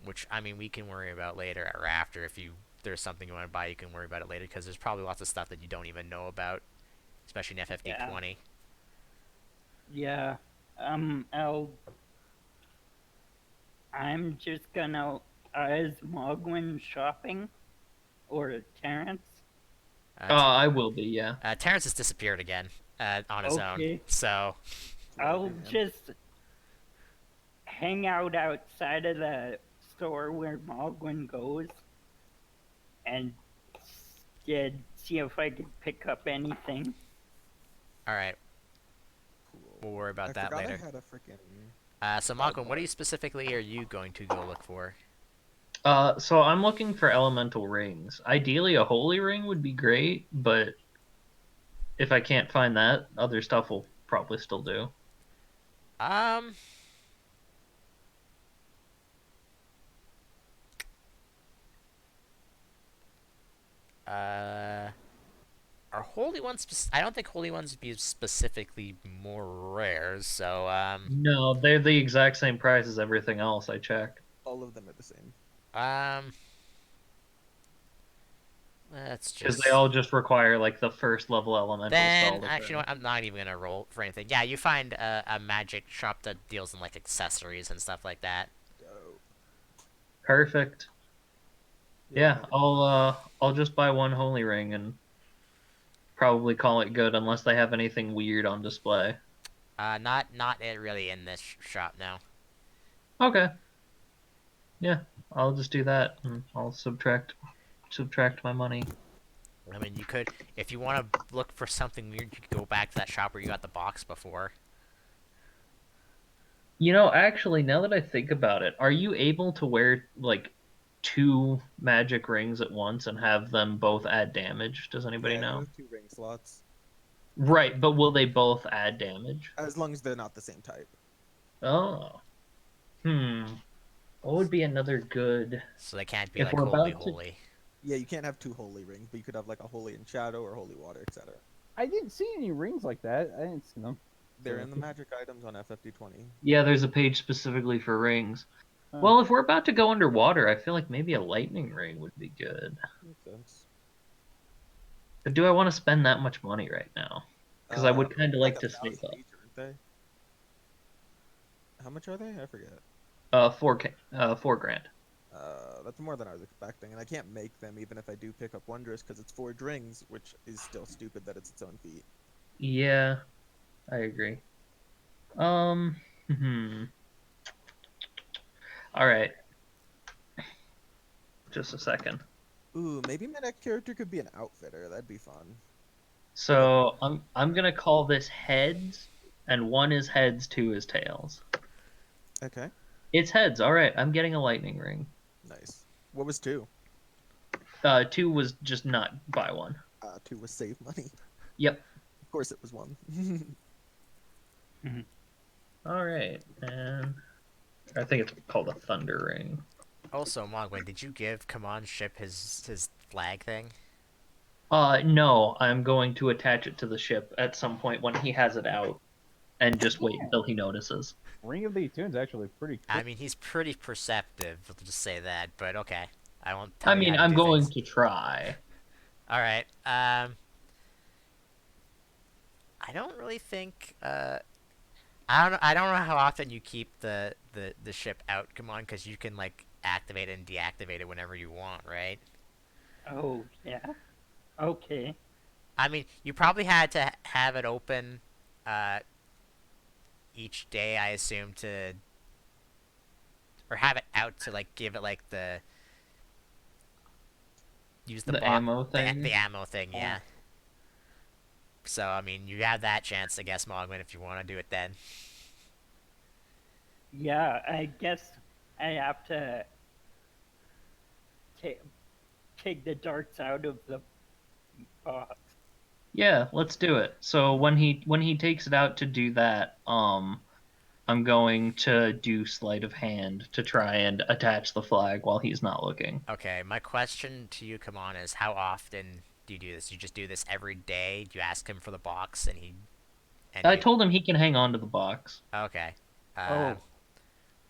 Which I mean, we can worry about later or after. If there's something you want to buy, you can worry about it later because there's probably lots of stuff that you don't even know about, especially in FFD20. yeah. I'm just gonna. Is Mogwin shopping? Or Terrence? I will be, yeah. Terrence has disappeared again on his own. Okay. So I'll Man. just hang out outside of the store where Mogwin goes and see if I can pick up anything. all right, Cool. we'll worry about I that forgot later. I had a freaking. So Malcolm, what are you specifically are you going to go look for? So I'm looking for elemental rings. Ideally, a holy ring would be great, but if I can't find that, other stuff will probably still do. Um. Are holy ones? I don't think holy ones would be specifically more rare. So No, they're the exact same price as everything else. I checked. All of them are the same. um. Let's Because just. they all just require like the first level elemental spell. Then, actually, you know what? I'm not even gonna roll for anything. Yeah, you find a magic shop that deals in like accessories and stuff like that. Dope. Perfect. Yeah, I'll just buy one holy ring and probably call it good unless they have anything weird on display. Not it really in this shop now. Okay. Yeah, I'll just do that and I'll subtract my money. I mean, you could, if you want to look for something weird, you could go back to that shop where you got the box before. You know, actually, now that I think about it, are you able to wear like 2 magic rings at once and have them both add damage? Does anybody Yeah, know? you have 2 ring slots. Right, but will they both add damage? As long as they're not the same type. Oh. Hmm. What would be another good? So they can't be If like we're holy, about to- holy. Yeah, you can't have 2 holy rings, but you could have like a holy in shadow or holy water, etc. I didn't see any rings like that. I didn't see them. They're in the magic items on FFD20. Yeah, there's a page specifically for rings. Huh. Well, if we're about to go underwater, I feel like maybe a lightning ring would be good. Makes sense. But do I want to spend that much money right now? Because I would kind of like to save 1,000 up. each, aren't they? How much are they? I forget. 4 grand. That's more than I was expecting, and I can't make them even if I do pick up Wondrous because it's forged rings, which is still stupid that it's its own feat. Yeah, I agree. Hmm. All right. Just a second. Ooh, maybe my next character could be an outfitter. That'd be fun. So I'm gonna call this heads, and 1 is heads, 2 is tails. Okay, It's heads. All right, I'm getting a lightning ring. nice. What was 2? 2 was just not buy 1. 2 was save money. Yep. Of course, it was 1. All right, and I think it's called a thunder ring. Also, Mogwai, did you give Kaman ship his flag thing? No, I'm going to attach it to the ship at some point when he has it out, and just wait until he notices. Ring of the Attune's actually pretty cool. I mean, he's pretty perceptive. I'll just say that. But okay, I won't tell I you mean, how to I'm do going things. to try. All right. I I don't really think. I don't know. I don't know how often you keep the ship out. Come on, because you can like activate it and deactivate it whenever you want, right? Oh, yeah. Okay. I mean, you probably had to have it open, uh, each day. I assume to, or have it out to like give it like the use the The box ammo thing. the ammo thing. Yeah. So I mean, you have that chance, I guess, Mogman, if you want to do it then. Yeah, I guess I have to ta take the darts out of the box. Yeah, let's do it. So when he takes it out to do that, I'm going to do sleight of hand to try and attach the flag while he's not looking. Okay, my question to you, come on, is how often do you do this? You just do this every day? Do you ask him for the box and he and I you? told him he can hang on to the box. Okay. Oh,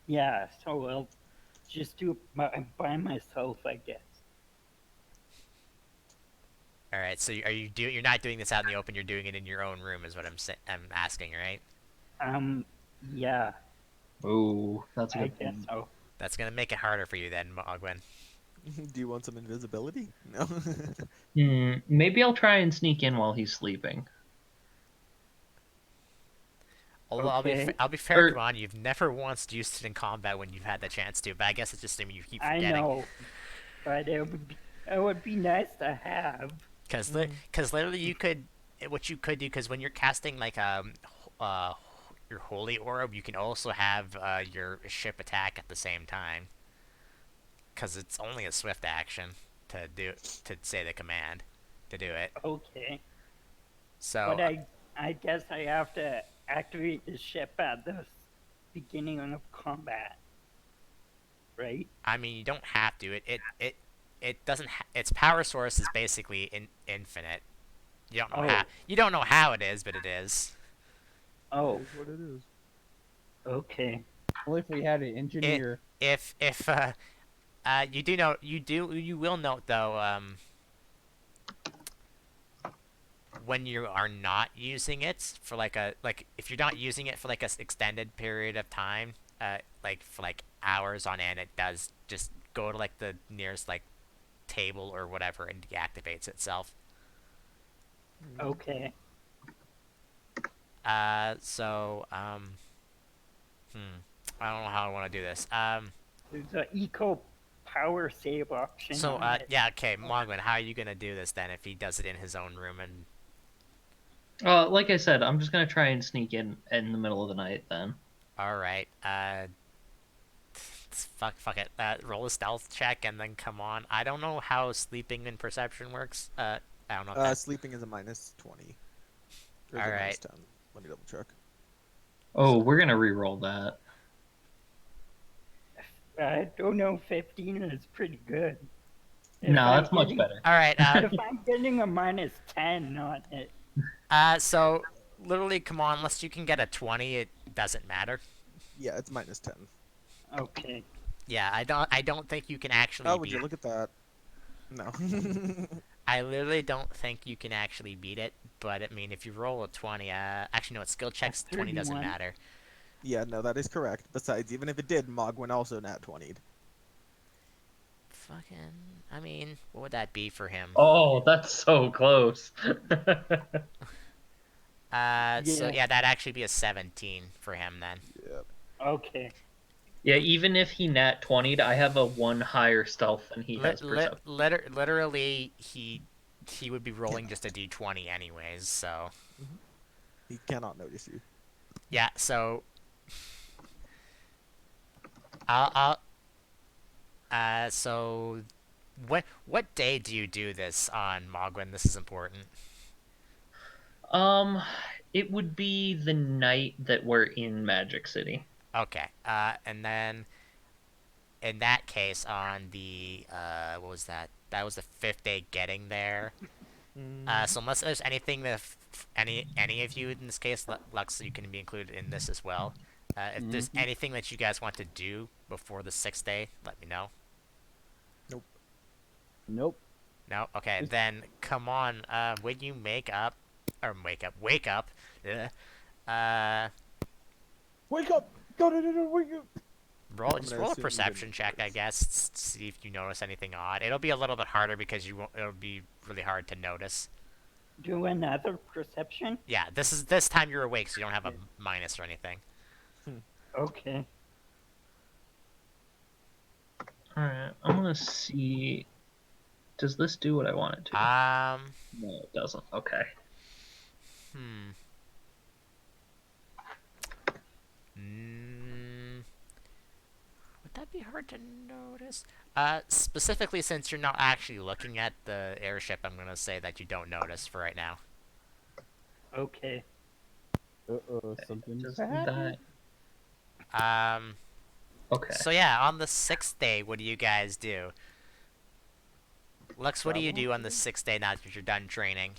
yeah, so I'll just do it by myself, I guess. All right. So are you do you're not doing this out in the open? You're doing it in your own room, is what I'm asking, right? Um, yeah, Ooh, that's a I good guess point. so. That's gonna make it harder for you then, Ogwen. Do you want some invisibility? No. Maybe I'll try and sneak in while he's sleeping. Although Okay. I'll be fair, Or come on, you've never once used it in combat when you've had the chance to, but I guess it's just something you keep I forgetting. know, but it would be nice to have. Cause literally you could, what you could do, cause when you're casting like uh your holy orb, you can also have your ship attack at the same time. Cause it's only a swift action to say the command to do it. Okay, So but I guess I have to activate the ship at the beginning of combat, right? I mean you don't have to. It doesn't. Its power source is basically infinite. Oh, You don't know how it is, but it is. oh, It is what it is. okay. Only if we had an engineer. If you will note though, when you are not using it for like if you're not using it for like a extended period of time, like for like hours on end, it does just go to like the nearest like table or whatever and deactivates itself. Okay. I don't know how I want to do this. There's a eco power save option So on it. yeah, okay, Mogwin, how are you gonna do this then if he does it in his own room and like I said, I'm just gonna try and sneak in the middle of the night then. all right, fuck it. Roll a stealth check and then come on. I don't know how sleeping and perception works. I don't know if that. Sleeping is a -20. Or is All it right. -10? Let me double check. Oh, we're gonna re-roll that. I don't know, 15 is pretty good. No, I'm that's much getting- better. All right. If I'm getting a -10 on it, So literally, come on. Unless you can get a 20, it doesn't matter. Yeah, it's -10. okay. Yeah, I don't think you can actually Oh, would beat. you look at that? No. I literally don't think you can actually beat it. But I mean, if you roll a 20, actually no, it's skill checks. 20 doesn't 31. matter. Yeah, no, that is correct. Besides, even if it did, Mogwin also nat 20'd. Fucking. I mean, what would that be for him? Oh, that's so close. So Yeah. yeah, that'd actually be a 17 for him then. Yep. Okay. Yeah, even if he nat 20'd, I have a 1 higher stealth than he has perception. Literally, he would be rolling just a d20 anyways. So He cannot notice you. yeah, so I'll so what day do you do this on, Mogwin? This is important. It would be the night that we're in Magic City. Okay. And then in that case, on the what was that? That was the fifth day getting there. So unless there's anything that any of you in this case, Lux, you can be included in this as well. If there's anything that you guys want to do before the sixth day, let me know. Nope. No? Okay, then come on. When you make up or wake up. Ugh. Uh, Wake up! Go to wake up! roll I'm just gonna roll a assume you perception didn't check, I notice. guess. See if you notice anything odd. It'll be a little bit harder because you won't. It'll be really hard to notice. Do another perception? Yeah, this time you're awake, so you don't have a minus or anything. Okay. Alright, I'm gonna see. Does this do what I want it to? No, it doesn't. Okay. Hmm. Mm, would that be hard to notice? Specifically since you're not actually looking at the airship, I'm gonna say that you don't notice for right now. Okay. Uh-oh, something's Does happening. that? Um. Okay. So yeah, on the 6th day, what do you guys do? Lux, what do you do on the 6th day now that you're done training?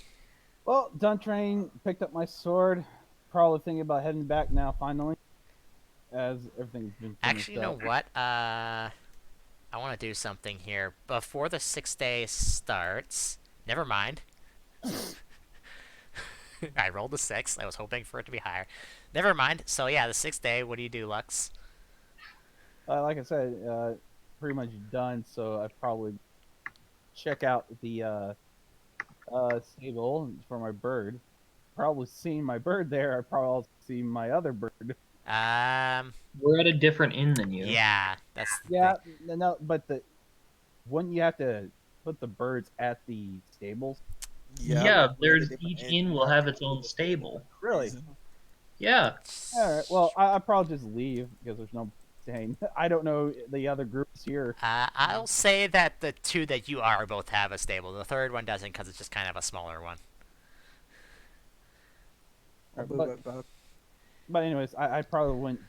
Well, done training, picked up my sword. Probably thinking about heading back now, finally. As everything's been finished Actually, you know up. what? I want to do something here before the 6th day starts. Never mind. I rolled a 6. I was hoping for it to be higher. Never mind. So yeah, the 6th day. What do you do, Lux? Like I said, pretty much done. So I probably check out the stable for my bird. Probably seeing my bird there. I probably also see my other bird. We're at a different inn than you. Yeah, that's the Yeah, thing. no, but wouldn't you have to put the birds at the stables? Yeah, we're at a there's different each inn. inn You will have to its go own to stable. Really? Yeah. All right. Well, I probably just leave because there's no staying. I don't know the other groups here. I'll say that the two that you are both have a stable. The third one doesn't because it's just kind of a smaller one. But anyways, I probably wouldn't.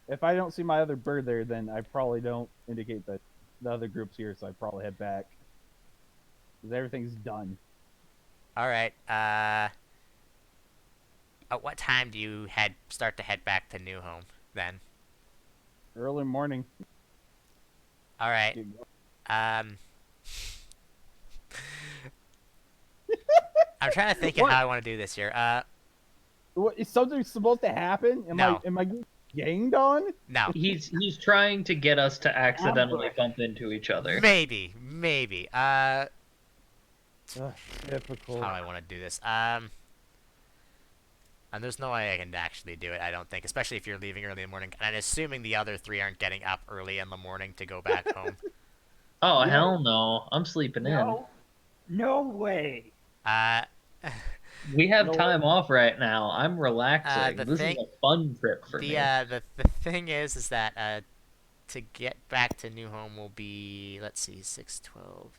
If I don't see my other bird there, then I probably don't indicate that the other group's here. So I probably head back because everything's done. All right. At what time do you start to head back to New Home then? Early morning. All right. I'm trying to think of how I want to do this here. What, is something supposed to happen? No. Am I getting ganged on? No. He's trying to get us to accidentally Ambush. bump into each other. Maybe. How Typical. do I want to do this? And there's no way I can actually do it, I don't think, especially if you're leaving early in the morning. And assuming the other three aren't getting up early in the morning to go back home. Oh, Yeah. hell no. I'm sleeping No. No way. Uh, in. We have No time off right now. I'm relaxing. the This thing- is a fun trip for me. the thing is that to get back to New Home will be, let's see, 6:12.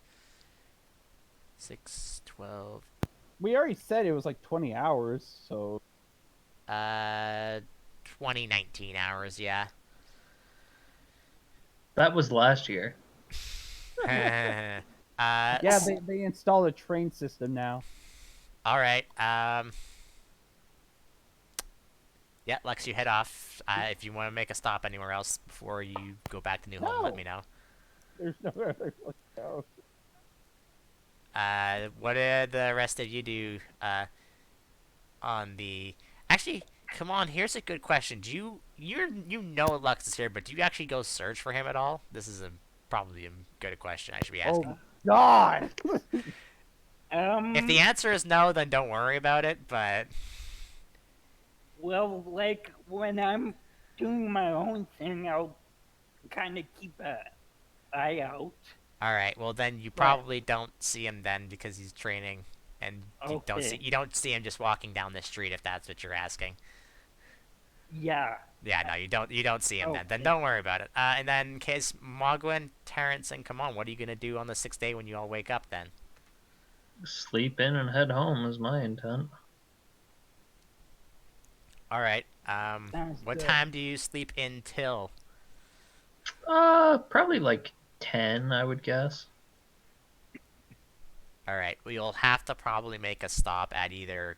6:12. We already said it was like 20 hours, so 2019 hours, yeah. That was last year. yeah, S- they installed a train system now. all right. Yeah, Lex, you head off. If you want to make a stop anywhere else before you go back to New Home, let No. me know. There's no other. No. What did the rest of you do on the? Actually, come on. Here's a good question. Do you know Lux is here, but do you actually go search for him at all? This is probably a good question. I should be asking. Oh God! If the answer is no, then don't worry about it. But Well, like when I'm doing my own thing, I'll kind of keep a eye out. all right, well then you probably don't see him then because he's training, and you Okay. don't see him just walking down the street if that's what you're asking. Yeah. Yeah, no, you don't see him then. Then Okay. don't worry about it. And then in case Mogwin, Terrence, and come on, what are you gonna do on the 6th day when you all wake up then? Sleep in and head home is my intent. All right. Sounds What good. time do you sleep until? Probably like 10, I would guess. All right. Well, you'll have to probably make a stop at either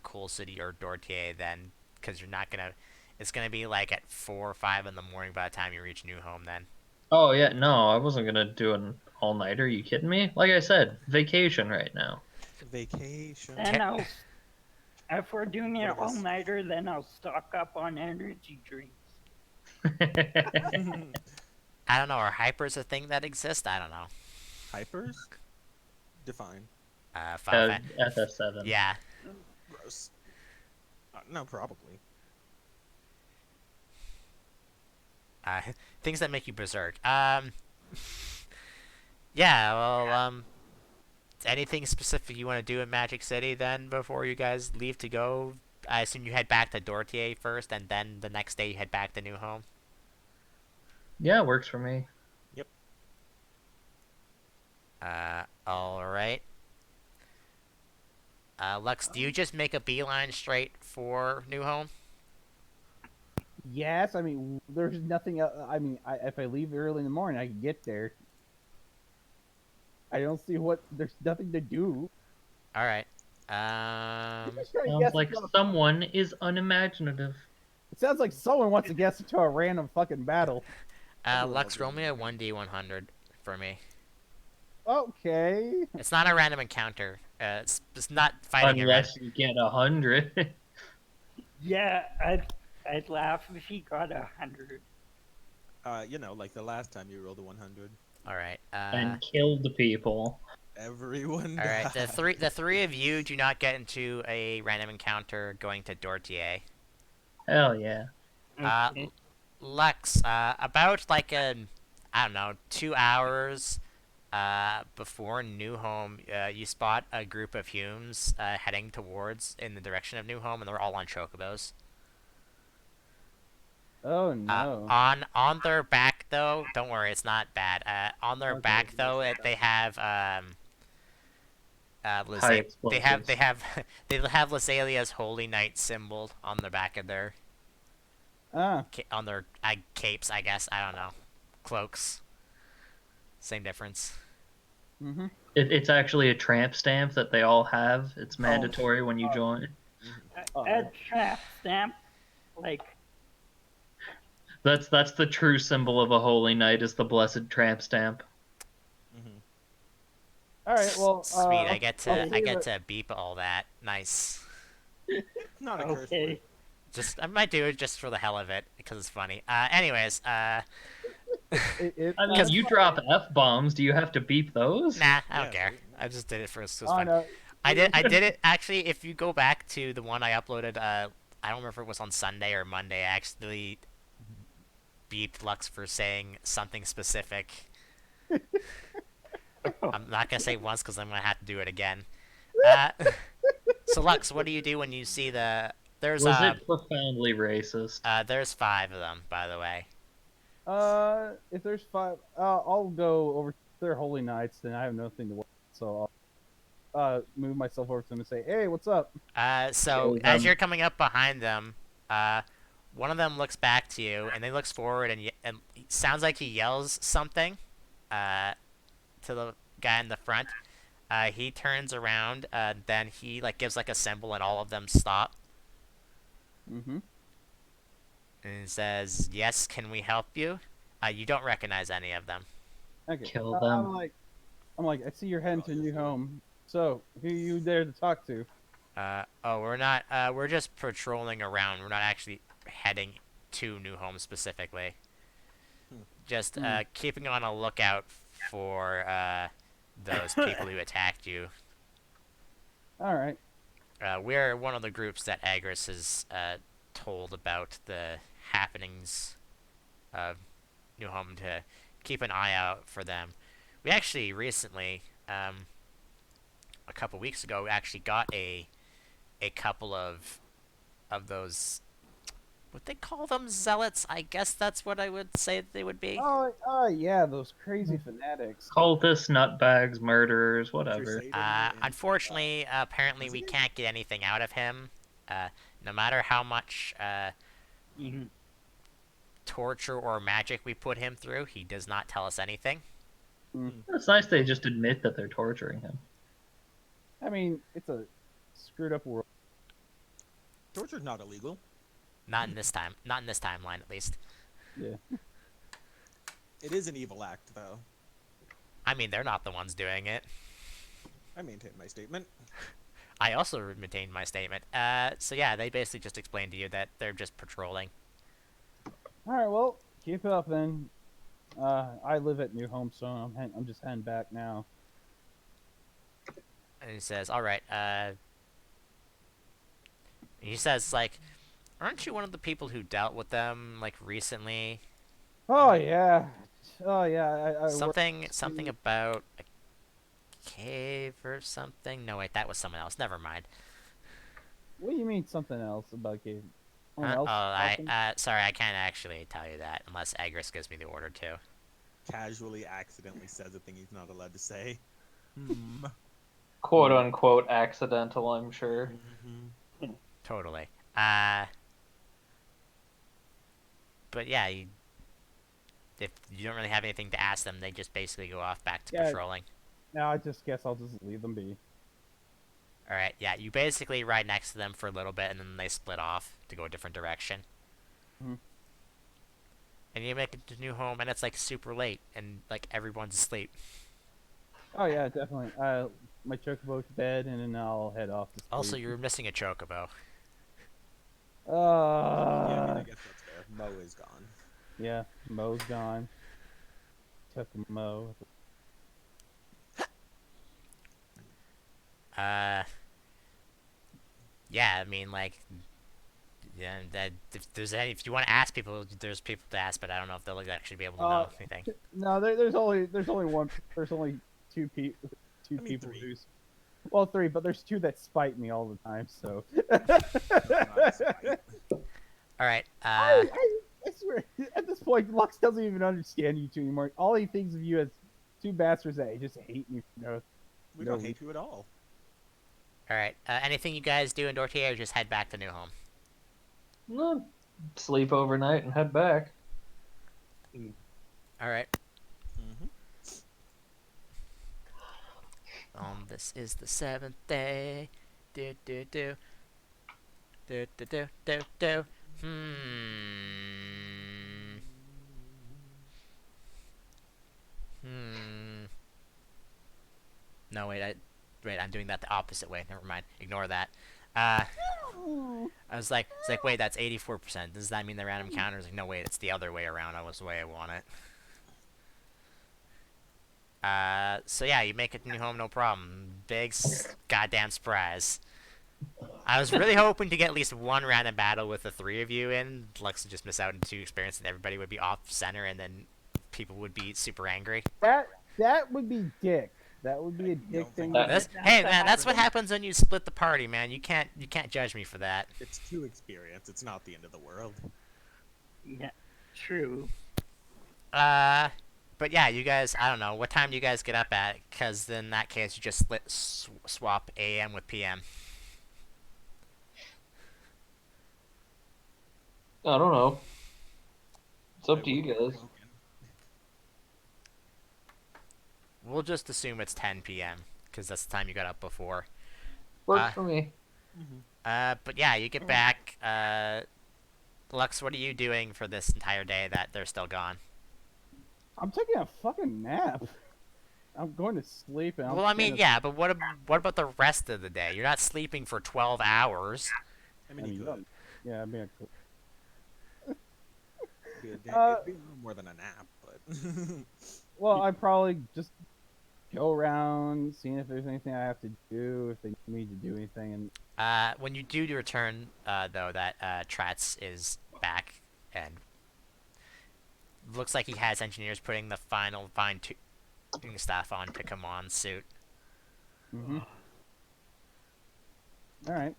Cool City or Dortier then, because you're not gonna. It's gonna be like at 4 or 5 in the morning by the time you reach New Home then. Oh yeah, no, I wasn't gonna do an all-nighter. You kidding me? Like I said, vacation right now. Vacation. Then I'll If we're doing What an are those? all-nighter, then I'll stock up on energy drinks. I don't know. Are hypers a thing that exists? I don't know. Hypers? Define. Final FF7. Yeah. Gross. No, probably. Uh, things that make you berserk. Yeah. Well. Anything specific you want to do in Magic City then before you guys leave to go? I assume you head back to Dortier first, and then the next day you head back to New Home. Yeah, it works for me. All right. Lux, do you just make a beeline straight for New Home? Yes, I mean, there's nothing else. I mean, if I leave early in the morning, I can get there. I don't see what. There's nothing to do. All right. Just trying to Sounds guess like into a- someone is unimaginative. It sounds like someone wants to guess into a random fucking battle. Lux, roll me a 1d100 for me. Okay. It's not a random encounter. It's not fighting a random. Unless you get 100 Yeah, I'd laugh if he got 100. Like the last time you rolled a 100. All right. and killed people. Everyone All right. died. The three of you do not get into a random encounter going to Dortier. Hell yeah. Okay. Lux, about like I don't know, 2 hours before New Home, you spot a group of Humes heading towards in the direction of New Home, and they're all on chocobos. Oh no. On their back though, don't worry, it's not bad. On their Okay. back though, they have High they have explosives. they have Lasalia's Holy Knight symbol on the back of their on their capes, I guess. I don't know, cloaks. Same difference. Mm-hmm. It's actually a tramp stamp that they all have. It's mandatory when you join. A trap stamp, like, That's the true symbol of a holy knight is the blessed tramp stamp. All right. Well, Sweet. I get I'll to leave it- beep all that. Nice. Not a curse word. okay. Just I might do it just for the hell of it because it's funny. Anyways, it- I mean, you drop f-bombs. Do you have to beep those? nah, I don't Yeah, care. sweet. I just did it for it's Oh fun. no. I did it actually. If you go back to the one I uploaded, I don't remember if it was on Sunday or Monday. I actually beeped Lux for saying something specific. I'm not gonna say once because I'm gonna have to do it again. So Lux, what do you do when you see the? There's Was it profoundly racist? there's 5 of them, by the way. If there's 5, I'll go over to their holy knights. Then I have nothing to worry. So I'll move myself over to them and say, "Hey, what's up?" So Okay, as you're coming up behind them, one of them looks back to you, and then looks forward, and it sounds like he yells something, to the guy in the front. He turns around, then he like gives like a symbol, and all of them stop, Mm-hmm. and says, "Yes, can we help you?" You don't recognize any of them. Okay. Kill them. I'm like, I see you're heading to New Home. So who you there to talk to? Oh, we're not. We're just patrolling around. We're not actually heading to New Home specifically. Just keeping on a lookout for those people who attacked you. All right. We're one of the groups that Agris has told about the happenings of New Home to keep an eye out for them. We actually recently, a couple weeks ago, we actually got a couple of those. What they call them, zealots? I guess that's what I would say that they would be. Oh, yeah, those crazy fanatics. Cultists, nutbags, murderers, whatever. Crusader and- Unfortunately, apparently we President? can't get anything out of him. No matter how much Mhm. torture or magic we put him through, he does not tell us anything. It's nice they just admit that they're torturing him. I mean, it's a screwed up world. Torture's not illegal. Not in this time. Not in this timeline, at least. Yeah. It is an evil act, though. I mean, they're not the ones doing it. I maintain my statement. I also maintained my statement. So yeah, they basically just explained to you that they're just patrolling. All right, well, keep it up then. I live at New Home, so I'm just heading back now. And he says, "All right." He says, like, "Aren't you one of the people who dealt with them like recently? Oh yeah, oh yeah. I work Something about a cave or something? No, wait, that was someone else. Never mind." What do you mean something else about Gabe? Someone Huh? else Oh, talking? sorry, I can't actually tell you that unless Agris gives me the order to. Casually, accidentally says a thing he's not allowed to say. Hmm. Quote unquote accidental, I'm sure. Mm-hmm. Totally. But yeah, if you don't really have anything to ask them, they just basically go off back to Yeah. patrolling. No, I just guess I'll just leave them be. All right, yeah, you basically ride next to them for a little bit, and then they split off to go a different direction. Mhm. And you make it to New Home, and it's like super late, and like everyone's asleep. Oh yeah, definitely. My chocobo to bed, and then I'll head off to sleep. Also, you're missing a chocobo. Yeah, I mean, I guess that's fair. Mo is gone. Yeah, Mo's gone. Took Mo. Yeah, I mean, like, yeah, that if you want to ask people, there's people to ask, but I don't know if they'll actually be able to know anything. No, there's only one. There's only two people. Two I mean, people three. who's. Well, three, but there's two that spite me all the time. So. All right. I swear, at this point, Lux doesn't even understand you two anymore. All he thinks of you as two bastards that just hate me for no. We No, don't hate you at all. All right. Anything you guys do in Dortier, or just head back to New Home? No, sleep overnight and head back. All right. Mm-hmm. This is the seventh day. Do do do. Do do do do do. No, wait, I'm doing that the opposite way. Never mind. Ignore that. I was like, wait, that's 84%. Does that mean the random counter is like, no, wait, it's the other way around. That was the way I want it. So yeah, you make it to New Home, no problem. Big goddamn surprise. I was really hoping to get at least one random battle with the three of you in. Lux would just miss out on two experiences, and everybody would be off center, and then people would be super angry. That would be dick. That would be a dick thing. That- to do. Hey man, that's what happens when you split the party, man. You can't judge me for that. It's 2 experience. It's not the end of the world. Yeah, true. But yeah, you guys, I don't know, what time do you guys get up at? Because in that case, you just swap AM with PM. I don't know. It's up to you guys. We'll just assume it's 10 PM, because that's the time you got up before. Works for me. But yeah, you get back. Lux, what are you doing for this entire day that they're still gone? I'm taking a fucking nap. I'm going to sleep. And Well, I mean, yeah, but what about the rest of the day? You're not sleeping for 12 hours. I mean, you could. Yeah, I mean, It'd be a little more than a nap, but. well, I'd probably just go around, seeing if there's anything I have to do, if they need me to do anything, and When you do return, though, that Tratz is back and looks like he has engineers putting the final fine-tuning stuff on to come on suit. All right.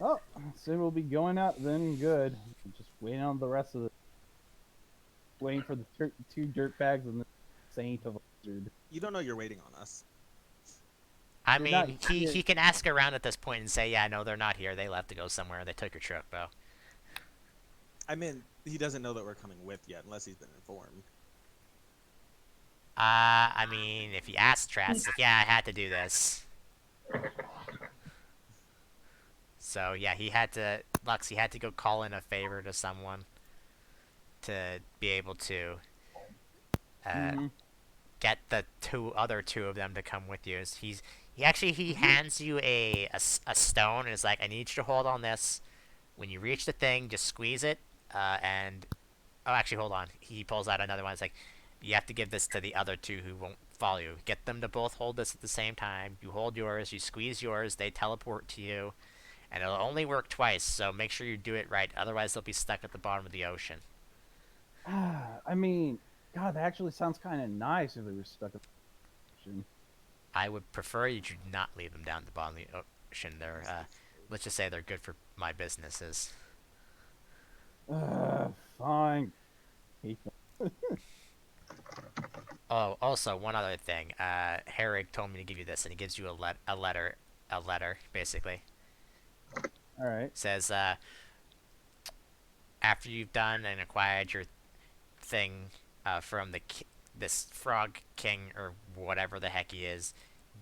Oh, so we'll be going out then. Good. Just waiting on the rest of the. Waiting for the two dirt bags and the Saint of Lizard. You don't know you're waiting on us. I You're not mean, here. he can ask around at this point and say, yeah, no, they're not here. They left to go somewhere. They took your truck, though. I mean, he doesn't know that we're coming with yet, unless he's been informed. I mean, if he asks Tratz, like, yeah, I had to do this. So, yeah, he had to go call in a favor to someone to be able to get the other two of them to come with you. He hands you a stone and is like, I need you to hold on this. When you reach the thing, just squeeze it, and oh, actually, hold on. He pulls out another one. It's like, you have to give this to the other two who won't follow you. Get them to both hold this at the same time. You hold yours, you squeeze yours, they teleport to you, and it'll only work twice, so make sure you do it right. Otherwise, they'll be stuck at the bottom of the ocean. I mean, God, that actually sounds kind of nice if they were stuck in the ocean. I would prefer you to not leave them down at the bottom of the ocean. They're, let's just say they're good for my businesses. Fine. Hate them. Oh, also, one other thing. Herrig told me to give you this, and he gives you a letter, basically. All right. It says, after you've done and acquired your thing from this frog king or whatever the heck he is,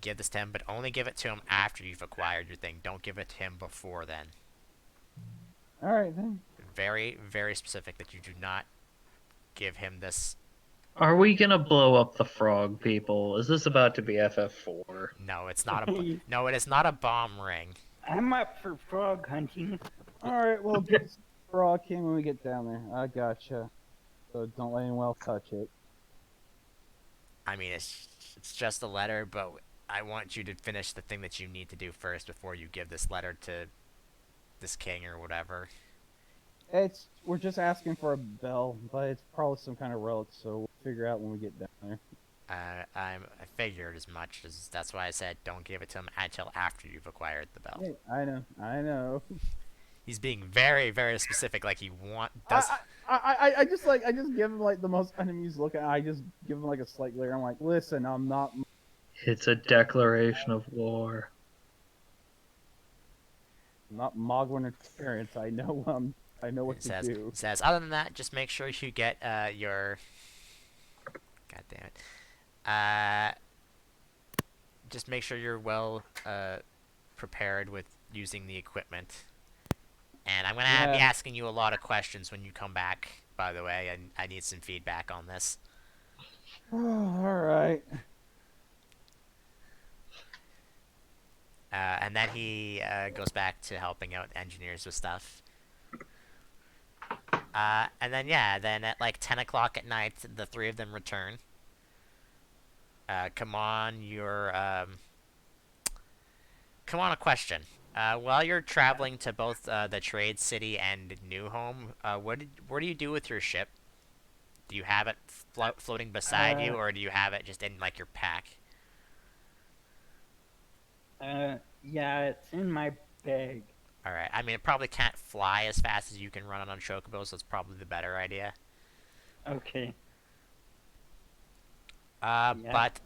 give this to him, but only give it to him after you've acquired your thing. Don't give it to him before then. All right then. Very, very specific that you do not give him this. Are we gonna blow up the frog people? Is this about to be FF4? No, it's not a. No, it is not a bomb ring. I'm up for frog hunting. All right. Well, just Frog King when we get down there. I gotcha. So don't let anyone else touch it. I mean, it's just a letter, but I want you to finish the thing that you need to do first before you give this letter to this king or whatever. We're just asking for a bell, but it's probably some kind of relic, so we'll figure out when we get down there. I figured as much. That's why I said don't give it to him until after you've acquired the bell. Hey, I know. He's being very, very specific. Like does. I just give him like the most unamused look. I just give him like a slight glare. I'm like, listen, I'm not. It's a declaration of war. I'm not Mogwin experience. I know what to do. It says, other than that, just make sure you get your. God damn it. Just make sure you're well prepared with using the equipment. And I'm gonna be asking you a lot of questions when you come back. By the way, and I need some feedback on this. All right. And then he goes back to helping out engineers with stuff. And then then at like 10 o'clock at night, the three of them return. Come on, a question. While you're traveling to both the Trade City and New Home, what do you do with your ship? Do you have it floating beside you, or do you have it just in like your pack? Yeah, it's in my bag. All right. I mean, it probably can't fly as fast as you can run it on Chocobo, so it's probably the better idea. Okay. But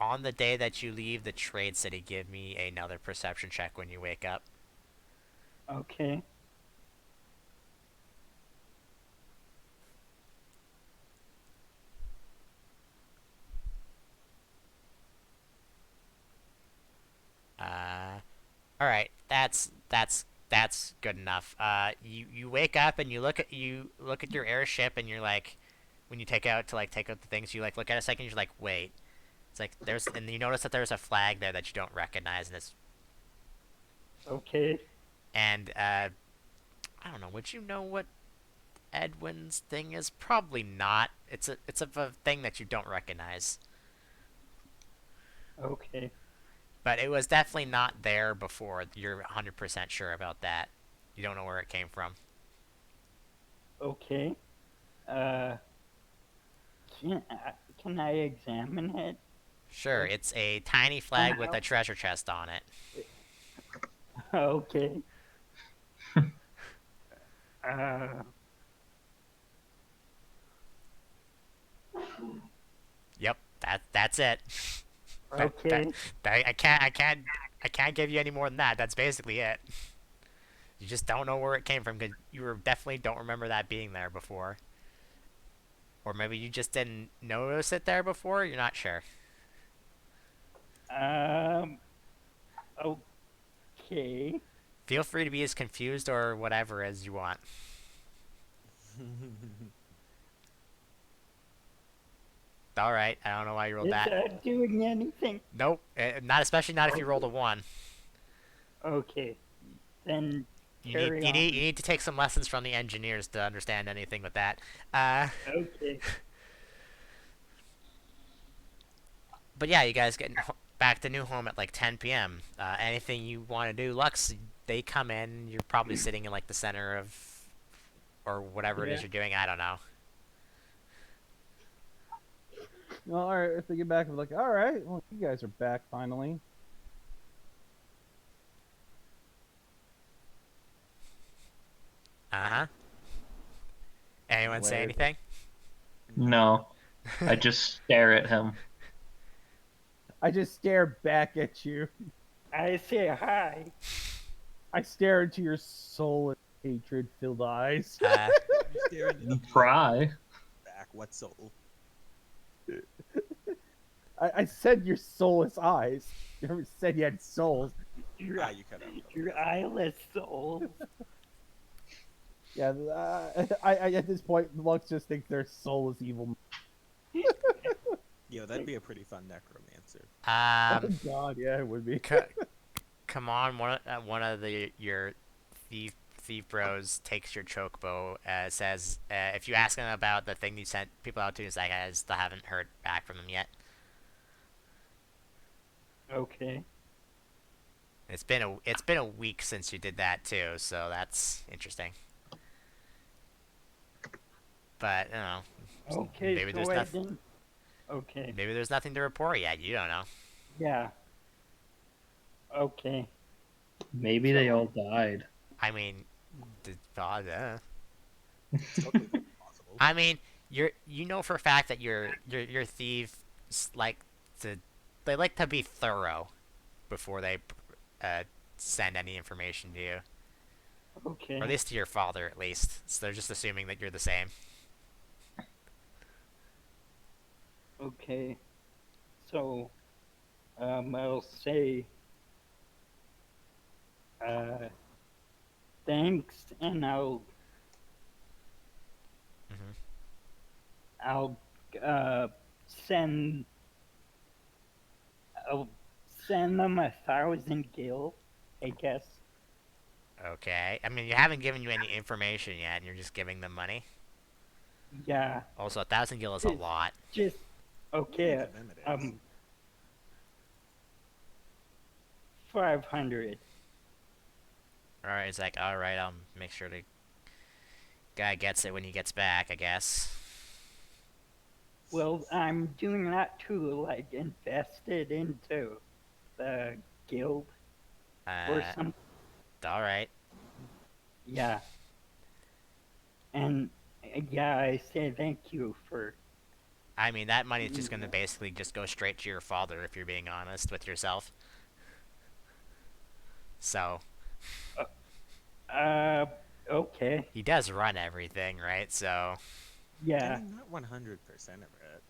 on the day that you leave the Trade City, give me another perception check when you wake up. Okay. All right. That's good enough. You wake up and you look at your airship and you're like, when you take out the things, you like look at it a second, you're like, wait. It's like and you notice that there's a flag there that you don't recognize, and it's okay. And I don't know. Would you know what Edwin's thing is? Probably not. It's a thing that you don't recognize. Okay. But it was definitely not there before. You're 100% sure about that. You don't know where it came from. Okay. Can I examine it? Sure, it's a tiny flag with a treasure chest on it. Okay. Yep, that's it. Okay. I can't give you any more than that. That's basically it. You just don't know where it came from because definitely don't remember that being there before. Or maybe you just didn't notice it there before. You're not sure. Okay. Feel free to be as confused or whatever as you want. All right. I don't know why you rolled Is that. that doing anything? Nope. Not especially not if you rolled a 1. Okay. Then You need carry you on. need you need to take some lessons from the engineers to understand anything with that. Okay. But yeah, you guys get back to New Home at like 10 p.m. Anything you want to do, Lux? They come in. You're probably sitting in like the center of, or whatever it is Yeah. you're doing. I don't know. Well, all right. If they get back, I'm like, all right. Well, you guys are back finally. Uh huh. Anyone say Weird. anything? No, I just stare at him. I just stare back at you. I say hi. I stare into your soul hatred-filled eyes. You staring at a Try. back. What soul? I said your soulless eyes. You never said you had souls. Your, Ah, you cut out. your eyeless soul. Yeah, I at this point, Lux just thinks they're soulless evil. Yo, that'd be a pretty fun necromancer. Oh God, yeah, it would be. Come on, one of your thief bros takes your chocobo. Says if you ask him about the thing you sent people out to, he's like, I still haven't heard back from them yet. Okay. It's been a week since you did that too, so that's interesting. But you know, Okay. maybe so there's I nothing. didn't. Okay. Maybe there's nothing to report yet. You don't know. Yeah. Okay. Maybe they all died. I mean, Totally possible. I mean, you know for a fact that your thieves like to they like to be thorough before they send any information to you, Okay. or at least to your father, at least. So they're just assuming that you're the same. Okay. So, I'll say, thanks, and hmm I'll, uh, send, I'll send them 1,000 gil, I guess. Okay. I mean, you haven't given you any information yet, and you're just giving them money. Yeah. Also, 1,000 gil is a It's lot. Just, okay, To them it is. 500. All right. It's like, all right. I'll make sure the guy gets it when he gets back, I guess. Well, I'm doing that to, like, invest it into the guild or something. All right. Yeah. And yeah, I say thank you for. I mean, that money is just gonna basically just go straight to your father, if you're being honest with yourself. So Okay. he does run everything, right? So Yeah. I mean, not 100% of it.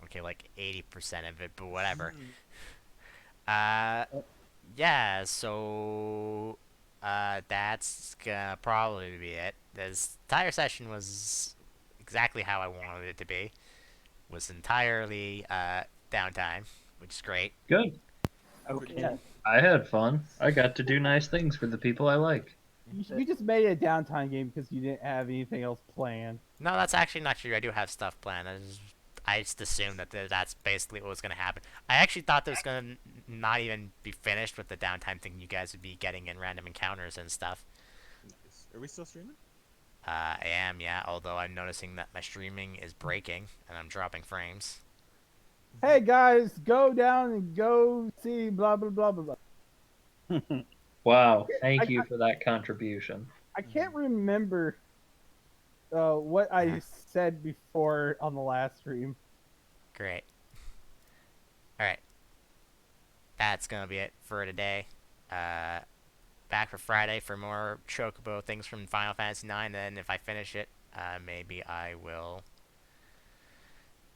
okay, like 80% of it, but whatever. Hmm. Yeah. So that's gonna probably be it. This entire session was exactly how I wanted it to be. Was entirely downtime, which is great. Good. Okay. I had fun. I got to do nice things for the people I like. You just made it a downtime game because you didn't have anything else planned. No, that's actually not true. I do have stuff planned. I just assumed that that's basically what was going to happen. I actually thought that was going to not even be finished with the downtime thing. You guys would be getting in random encounters and stuff. Nice. Are we still streaming? I am, yeah. Although I'm noticing that my streaming is breaking and I'm dropping frames. Hey guys, go down and go see blah blah blah blah blah. Wow. Thank you for that contribution. I can't remember what I said before on the last stream. Great. Alright. That's going to be it for today. Back for Friday for more Chocobo things from Final Fantasy IX. Then if I finish it, maybe I will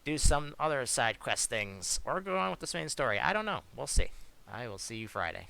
do some other side quest things or go on with this main story. I don't know. We'll see. I will see you Friday.